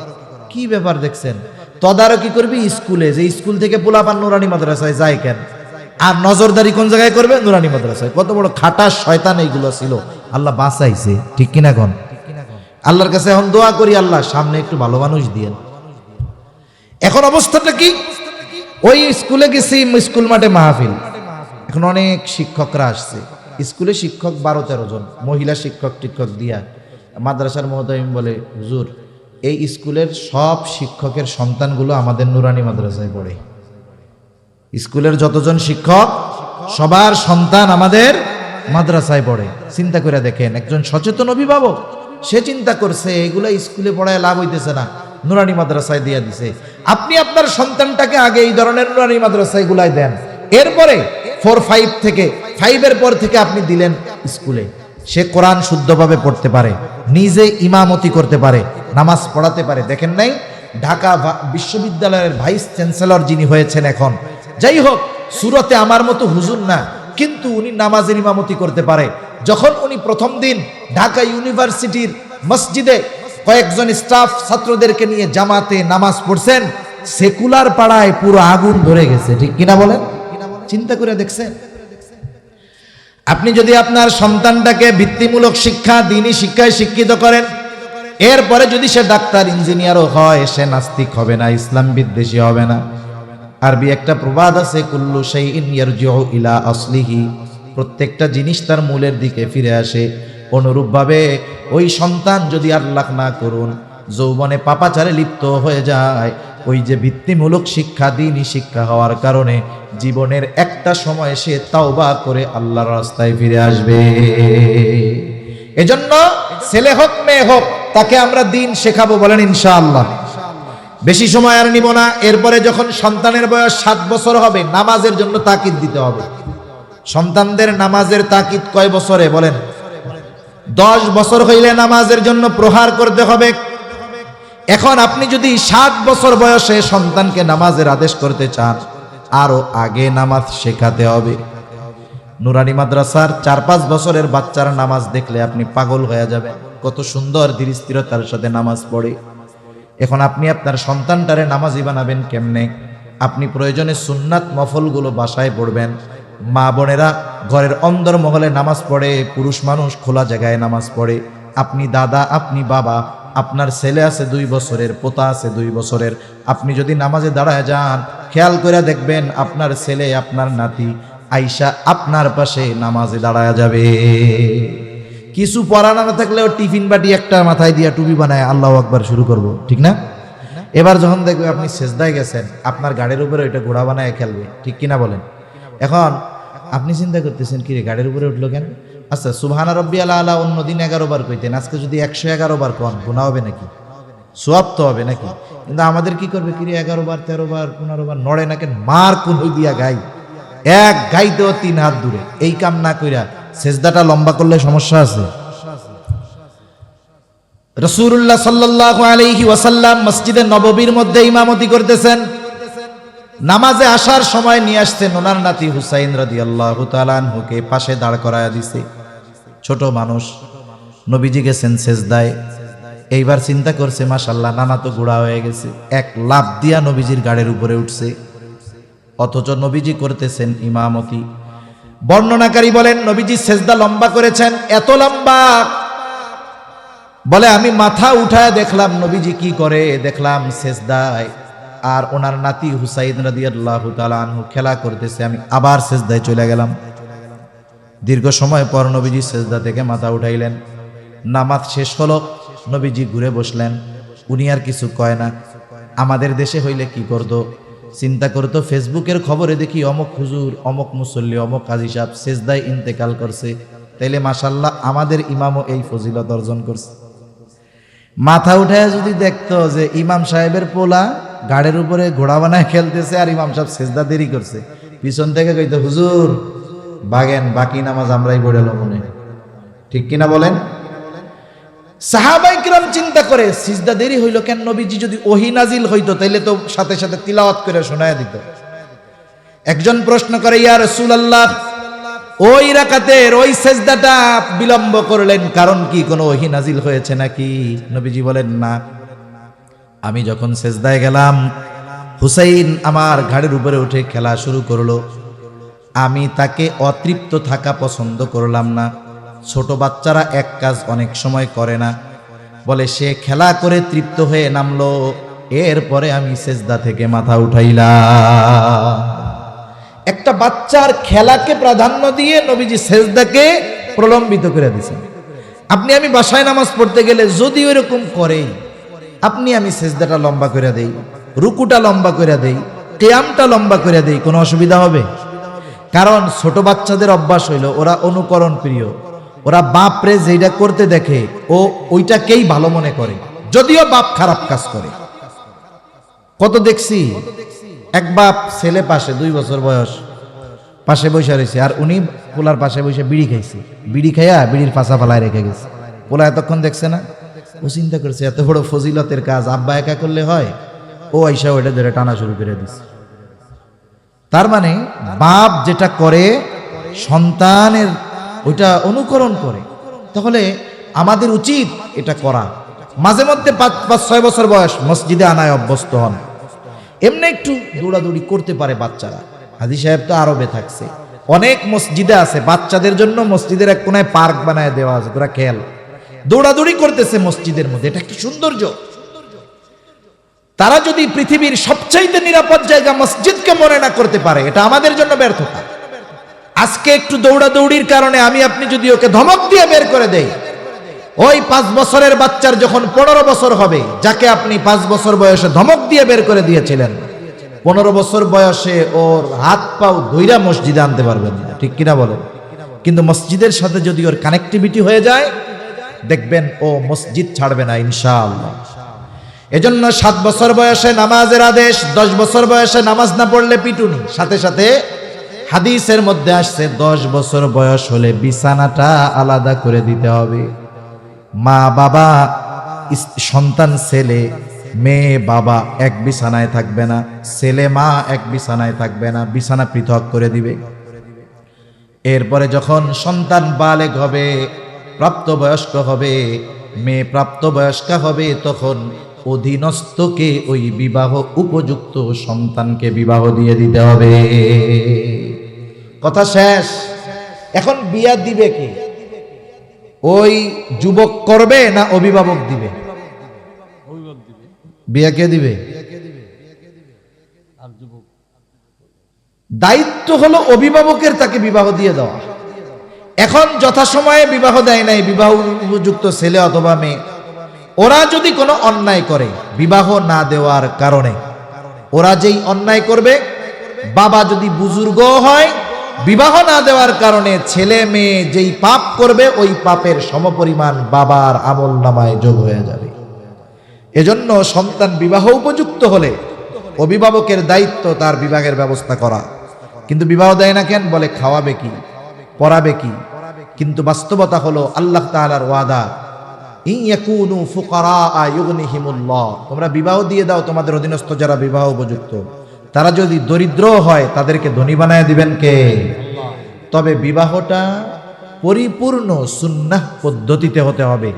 কি ব্যাপার দেখছেন? তদারকি করবি স্কুলে, যে স্কুল থেকে পোলাপান নুরানি মাদ্রাসায় যায় কেন? আর নজরদারি কোন জায়গায় করবে? নুরানি মাদ্রাসায়। কত বড় খাটাস শয়তান এইগুলো ছিল, আল্লাহ বাঁচাইছে, ঠিক কিনা কোন? আল্লাহর কাছে এখন দোয়া করি, আল্লাহ সামনে একটু ভালো মানুষ দিয়েন। এখন অবস্থাটা কি? ওই স্কুলে গেছি, স্কুল মাঠে মাহফিল, এখন অনেক শিক্ষকরা আসছে, স্কুলে শিক্ষক 12-13 জন, মহিলা শিক্ষক টিক্ষক দিয়া। মাদ্রাসার মহোদয় বলে, হুজুর এই স্কুলের সব শিক্ষকের সন্তানগুলো আমাদের নুরানি মাদ্রাসায় পড়ে। স্কুলের যতজন শিক্ষক সবার সন্তান আমাদের মাদ্রাসায় পড়ে। চিন্তা করে দেখেন, একজন সচেতন অভিভাবক সে চিন্তা করছে এগুলা স্কুলে পড়ায় লাভ হইতেছে না, নুরানি মাদ্রাসায় দিয়ে দিছে। আপনি আপনার সন্তানটাকে আগে এই ধরনের নুরানি মাদ্রাসায় গুলাই দেন, এরপরে 4-5 থেকে 5-এর পর থেকে আপনি দিলেন স্কুলে। সে কোরআন শুদ্ধভাবে পড়তে পারে, নিজে ইমামতি করতে পারে, নামাজ পড়াতে পারে। দেখেন নাই ঢাকা বিশ্ববিদ্যালয়ের ভাইস চ্যান্সেলর যিনি হয়েছেন এখন, যাই হোক সুরতে আমার মতো হুজুর না, কিন্তু উনি নামাজের ইমামতি করতে পারে। যখন উনি প্রথম দিন ঢাকা ইউনিভার্সিটির মসজিদে কয়েকজন স্টাফ ছাত্রদেরকে নিয়ে জামাতে নামাজ পড়ছেন, সেকুলার পাড়ায় পুরো আগুন ধরে গেছে, ঠিক কিনা বলেন? চিন্তা করে দেখছেন? আপনি যদি আপনার সন্তানটাকে ভিত্তিমূলক শিক্ষা, দ্বীনি শিক্ষায় শিক্ষিত করেন, এরপরে যদি সে ডাক্তার ইঞ্জিনিয়ারও হয়, সে নাস্তিক হবে না, ইসলাম বিদ্বেষী হবে না। আরবি একটা প্রবাদ আছে, কুল্লু শাইইন ইয়ারজিউ ইলা আসলিহি, প্রত্যেকটা জিনিস তার মূলের দিকে ফিরে আসে। অনুরূপভাবে ওই সন্তান যদি আল্লাহ না করুন যৌবনে পাপাচারে লিপ্ত হয়ে যায়, ওই যে ভিত্তিমূলক শিক্ষা, দ্বীনি শিক্ষা হওয়ার কারণে জীবনের একটা সময় সে তাওবা করে আল্লাহর রাস্তায় ফিরে আসবে। এজন্য ছেলে হোক মেয়ে হোক তাকে আমরা দ্বীন শেখাবো, বলেন ইনশাআল্লাহ। বেশি সময় আর নিব না। এরপরে যখন সন্তানের বয়স 7 বছর হবে, নামাজের জন্য তাকিদ দিতে হবে। সন্তানদের নামাজের তাকিদ কয় বছরে বলেন? 10 বছর হইলে নামাজের জন্য প্রহার করতে হবে। এখন আপনি যদি 7 বছর বয়সে সন্তানকে নামাজের আদেশ করতে চান, আরো আগে নামাজ শেখাতে হবে। নুরানি মাদ্রাসার 4-5 বছরের বাচ্চার নামাজ দেখলে আপনি পাগল হয়ে যাবেন, কত সুন্দর ধীর স্থিরতার সাথে নামাজ পড়ে। এখন আপনি আপনার সন্তানটারে নামাজি বানাবেন কেমনে? আপনি প্রয়োজনে সুন্নাত নফলগুলো বাসায় পড়বেন। মা বোনেরা ঘরের অন্দর মহলে নামাজ পড়ে, পুরুষ মানুষ খোলা জায়গায় নামাজ পড়ে। আপনি দাদা, আপনি বাবা, আপনার ছেলে আছে 2 বছরের, পোতা আছে 2 বছরের, আপনি যদি নামাজে দাঁড়ায় যান, খেয়াল করে দেখবেন আপনার ছেলে, আপনার নাতি আইসা আপনার পাশে নামাজে দাঁড়ায় যাবে। কিছু পড়ানো না থাকলেও টিফিন বাটি একটা মাথায় দিয়া টুপি বানায় আল্লাহু আকবার শুরু করব, ঠিক না? এবার যখন দেখবে আপনি সেজদায় গেছেন, আপনার গাড়ির উপরে ওইটা ঘোড়া বানায় খেলবে, ঠিক কিনা বলেন? এখন আপনি চিন্তা করতেছেন, কি রে গাড়ির উপরে উঠলো কেন? আচ্ছা, সুবহানা রাব্বিয়াল আলা অন্যদিন 11 বার কইতেন, আজকে যদি 111 বার কোন গুনাহ হবে নাকি? সওয়াব তো হবে নাকি? কিন্তু আমাদের কি করবে, কিরে 11 বার 13 বার 15 বার নড়ে নাকে মার কোন দিয়া গাই, এক গাইতেও 3 হাত দূরে। এই কাম না কইরা সেজদাটা লম্বা করলে সমস্যা আছে। রাসূলুল্লাহ সাল্লাল্লাহু আলাইহি ওয়াসাল্লাম মসজিদে নববীর মধ্যে ইমামতি করতেছেন, নামাজে আসার সময় নিয়ে আসছেন ওনার নাতি হুসাইন রাদিয়াল্লাহু তাআলা আনহুকে পাশে দাঁড় করায়া দিছে। ছোট মানুষ, নবীজি গেছেন সেজদায়। এইবার চিন্তা করছে মাশাআল্লাহ নানা তো গোড়া হয়ে গেছে, এক লাফ দিয়া নবীজির গাড়ির উপরে উঠছে, অথচ নবীজি করতেছেন ইমামতি। বর্ণনাকারী বলেন নবীজি সেজদা লম্বা করেছেন, এত লম্বা বলে আমি মাথা উঠায় দেখলাম নবীজি কি করে, দেখলাম সেজদায় আর ওনার নাতি হুসাইন রাদিয়াল্লাহু তাআলা আনহু খেলা করতেছে। আমি আবার সেজদায় চলে গেলাম। দীর্ঘ সময় পর নবীজি সেজদা থেকে মাথা উঠাইলেন, নামাজ শেষ হলো, নবীজি ঘুরে বসলেন। উনি আর কিছু কয় না। আমাদের দেশে হইলে কি করতো, চিন্তা করতো ফেসবুকের খবরে দেখি অমুক হুজুর, অমুক মুসল্লি, অমুক কাজী সাহেব সেজদায় ইন্তেকাল করছে, তাইলে মাশাআল্লাহ আমাদের ইমামও এই ফজিলত অর্জন করছে। মাথা উঠায় যদি দেখতো যে ইমাম সাহেবের পোলা গাড়ির উপরে ঘোড়া বানায় খেলতেছে আর ইমাম সাহেব সেজদা দেরি করছে, পিছন থেকে কইতো হুজুর বাগেন, বাকি নামাজ আমরাই পড়ে এলো মনে। ঠিক কিনা বলেন? সাহাবায়ে কিরাম চিন্তা করে সিজদা দেরি হইল কেন, নবীজি যদি ওহী নাজিল হইতো তাইলে তো সাথে সাথে তিলাওয়াত করে শোনায়া দিত। একজন প্রশ্ন করে ইয়া রাসূলুল্লাহ, ওই রাকাতের ওই সেজদাটা বিলম্ব করলেন কারণ কি, কোনো ওহী নাজিল হয়েছে নাকি? নবীজি বলেন না, আমি যখন সেজদায় গেলাম হুসাইন আমার ঘাড়ের উপরে উঠে খেলা শুরু করলো, আমি তাকে অতৃপ্ত থাকা পছন্দ করলাম না। ছোট বাচ্চারা এক কাজ অনেক সময় করে না, বলে সে খেলা করে তৃপ্ত হয়ে নামলো, এরপরে আমি সেজদা থেকে মাথা উঠাইলাম। একটা বাচ্চার খেলাকে প্রাধান্য দিয়ে নবীজি সেজদাকে প্রলম্বিত করে দিয়েছেন। আপনি আমি বাসায় নামাজ পড়তে গেলে যদি ওইরকম করে, আপনি আমি সেজদাটা লম্বা করে দেই, রুকুটা লম্বা করে দেই, কিয়ামটা লম্বা করে দেই, কোনো অসুবিধা হবে? কারণ ছোট বাচ্চাদের অভ্যাস হইল ওরা অনুকরণ প্রিয়, ওরা বাপরে যেটা করতে দেখে ও ওইটাকেই ভালো মনে করে, যদিও বাপ খারাপ কাজ করে। কত দেখছি, এক বাপ ছেলে পাশে 2 বছর বয়স পাশে বসে রয়েছে, আর উনি পোলার পাশে বসে বিড়ি খাইছে, বিড়ি খাইয়া বিড়ির পাশা ফালায় রেখে গেছে। পোলা এতক্ষণ দেখছে না, ও চিন্তা করছে এত বড় ফজিলতের কাজ আব্বা একা করলে হয়, ও আইসা ওইটা ধরে টানা শুরু করে দিছে। তার মানে বাপ যেটা করে সন্তানের ওইটা অনুকরণ করে, তাহলে আমাদের উচিত এটা করা। মাঝে মধ্যে 5-6 বছর বয়স মসজিদে আনায় অভ্যস্ত হন, এমনি একটু দৌড়াদৌড়ি করতে পারে বাচ্চারা। হাজী সাহেব তো আরবে থাকছে, অনেক মসজিদে আছে বাচ্চাদের জন্য, মসজিদের এক কোনায় পার্ক বানায় দেওয়া আছে, তোরা খেল, দৌড়াদৌড়ি করতেছে মসজিদের মধ্যে, এটা একটা সৌন্দর্য। তারা যদি পৃথিবীর সবচাইতে নিরাপদ জায়গা মসজিদকে মনে না করতে পারে, এটা আমাদের জন্য ব্যর্থতা। আজকে একটু দৌড়াদৌড়ির কারণে আমি আপনি যদি ওকে ধমক দিয়ে বের করে দেই, ওই 5 বছরের বাচ্চার যখন 15 বছর হবে, যাকে আপনি 5 বছর বয়সে ধমক দিয়ে বের করে দিয়েছিলেন, 15 বছর বয়সে ওর হাত পাও ধইরা মসজিদে আনতে পারবেন না। ঠিক কিনা বলেন? কিন্তু মসজিদের সাথে যদি ওর কানেক্টিভিটি হয়ে যায়, দেখবেন ও মসজিদ ছাড়বে না ইনশাআল্লাহ। এজন্য 7 বছর বয়সে নামাজের আদেশ, 10 বছর বয়সে নামাজ না পড়লে পিটুনি। সাথে সাথে হাদিসের মধ্যে আসছে 10 বছর বয়স হলে বিছানাটা আলাদা করে দিতে হবে। মা বাবা, সন্তান ছেলে মেয়ে বাবা এক বিছানায় থাকবে না, ছেলে মা এক বিছানায় থাকবে না, বিছানা পৃথক করে দিবে। এরপরে যখন সন্তান বালেগ হবে, প্রাপ্তবয়স্ক হবে, মেয়ে প্রাপ্তবয়স্কা হবে, তখন অধীনস্থকে ওই বিবাহ উপযুক্ত সন্তানকে বিবাহ দিয়ে দিতে হবে। কথা শেষ। এখন বিয়া দিবে কে? ওই যুবক করবে না অভিভাবক দিবে? বিয়া কে দিবে? দায়িত্ব হলো অভিভাবকের, তাকে বিবাহ দিয়ে দেওয়া। এখন যথাসময়ে বিবাহ দেয় নাই বিবাহ উপযুক্ত ছেলে অথবা মেয়ে, ওরা যদি কোনো অন্যায় করে বিবাহ না দেওয়ার কারণে, ওরা যেই অন্যায় করবে, বাবা যদি বুজুর্গ হয়, বিবাহ না দেওয়ার কারণে ছেলে মেয়ে যেই পাপ করবে ওই পাপের সমপরিমাণ বাবার আমল নামায় যোগ হয়ে যাবে। এজন্য সন্তান বিবাহ উপযুক্ত হলে অভিভাবকের দায়িত্ব তার বিবাহের ব্যবস্থা করা। কিন্তু বিবাহ দেয় না কেন? বলে খাওয়াবে কি, পড়াবে কি। কিন্তু বাস্তবতা হলো আল্লাহ তাআলার ওয়াদা, ইন ইয়াকুনু ফুকারা ইউগনিহিমুল্লাহ, তোমরা বিবাহ দিয়ে দাও তোমাদের অধীনস্থ যারা বিবাহ উপযুক্ত, তারা যদি দরিদ্র হয় তাদেরকে ধনী বানায় দিবেন কে? তবে বিবাহটা পরিপূর্ণ সুন্নাহ পদ্ধতিতে হতে হবে।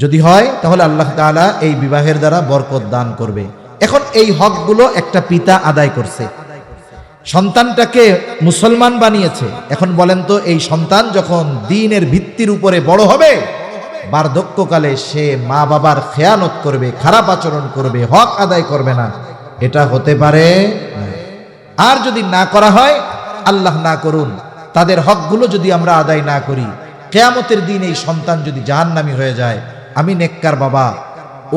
যদি হয় তাহলে আল্লাহ তাআলা এই বিবাহের দ্বারা বরকত দান করবে। এখন এই হকগুলো একটা পিতা আদায় করছে, সন্তানটাকে মুসলমান বানিয়েছে। এখন বলেন তো, এই সন্তান যখন দ্বীনের ভিত্তির উপরে বড় হবে, বার্ধক্যকালে সে মা বাবার খেয়ানত করবে, খারাপ আচরণ করবে, হক আদায় করবে না, এটা হতে পারে না। আর যদি না করা হয়, আল্লাহ না করুন, তাদের হকগুলো যদি আমরা আদায় না করি, কিয়ামতের দিন এই সন্তান যদি জাহান্নামী হয়ে যায়, আমি নেককার বাবা,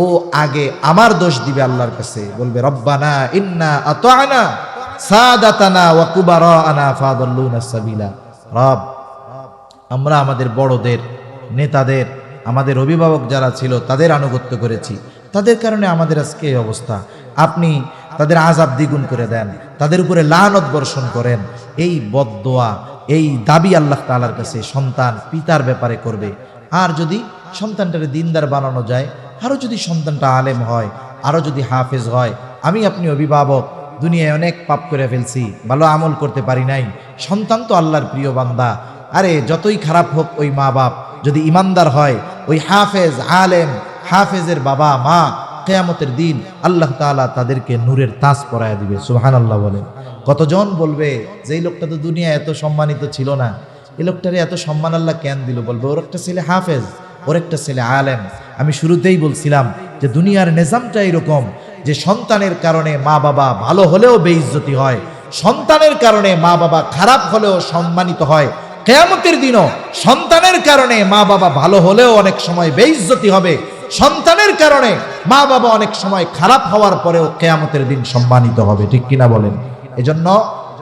ও আগে আমার দোষ দিবে আল্লাহর কাছে, বলবে রব্বানা ইন্না আতা'না সাদাতানা ওয়া কুবারানা ফাদাল্লুনা সাবিলা। রব, আমরা আমাদের বড়দের, নেতাদের, আমাদের অভিভাবক যারা ছিল তাদের আনুগত্য করেছি, তাদের কারণে আমাদের আজকে এই অবস্থা। আপনি তাদের আযাব দ্বিগুণ করে দেন, তাদের উপরে লানত বর্ষণ করেন। এই বদদোয়া, এই দাবি আল্লাহ তাআলার কাছে সন্তান পিতার ব্যাপারে করবে। আর যদি সন্তানটাকে দিনদার বানানো যায়, আরও যদি সন্তানটা আলেম হয়, আরও যদি হাফেজ হয়, আমি আপনি অভিভাবক দুনিয়ায় অনেক পাপ করে ফেলছি, ভালো আমল করতে পারি নাই, সন্তান তো আল্লাহর প্রিয় বান্দা। আরে যতই খারাপ হোক ওই মা বাপ যদি ইমানদার হয়, ওই হাফেজ আলেম, হাফেজের বাবা মা, কিয়ামতের দিন আল্লাহ তাআলা তাদেরকে নূরের তাজ পরায় দিবে। সুবহানাল্লাহ বলেন। কতজন বলবে যে এই লোকটা তো দুনিয়ায় এত সম্মানিত ছিল না, এই লোকটারে এত সম্মান আল্লাহ কেন দিল? বলবে ওর একটা ছেলে হাফেজ, ওর একটা ছেলে আলেম। আমি শুরুতেই বলছিলাম যে দুনিয়ার নিজামটা এরকম যে সন্তানের কারণে মা বাবা ভালো হলেও বেইজ্জতি হয়, সন্তানের কারণে মা বাবা খারাপ হলেও সম্মানিত হয়। কিয়ামতের দিনও সন্তানের কারণে মা বাবা ভালো হলেও অনেক সময় বেইজ্জতি হবে, সন্তানের কারণে মা বাবা অনেক সময় খারাপ হওয়ার পরেও কিয়ামতের দিন সম্মানিত হবে। ঠিক কিনা বলেন? এজন্য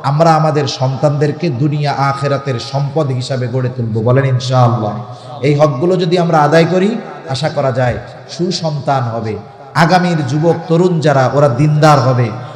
আমরা আমাদের সন্তানদেরকে দুনিয়া আখিরাতের সম্পদ হিসাবে গড়ে তুলব। বলেন ইনশাআল্লাহ। এই হকগুলো যদি আমরা আদায় করি, আশা করা যায় সুসন্তান হবে। আগামীর যুবক তরুণ যারা, ওরা দিনদার হবে।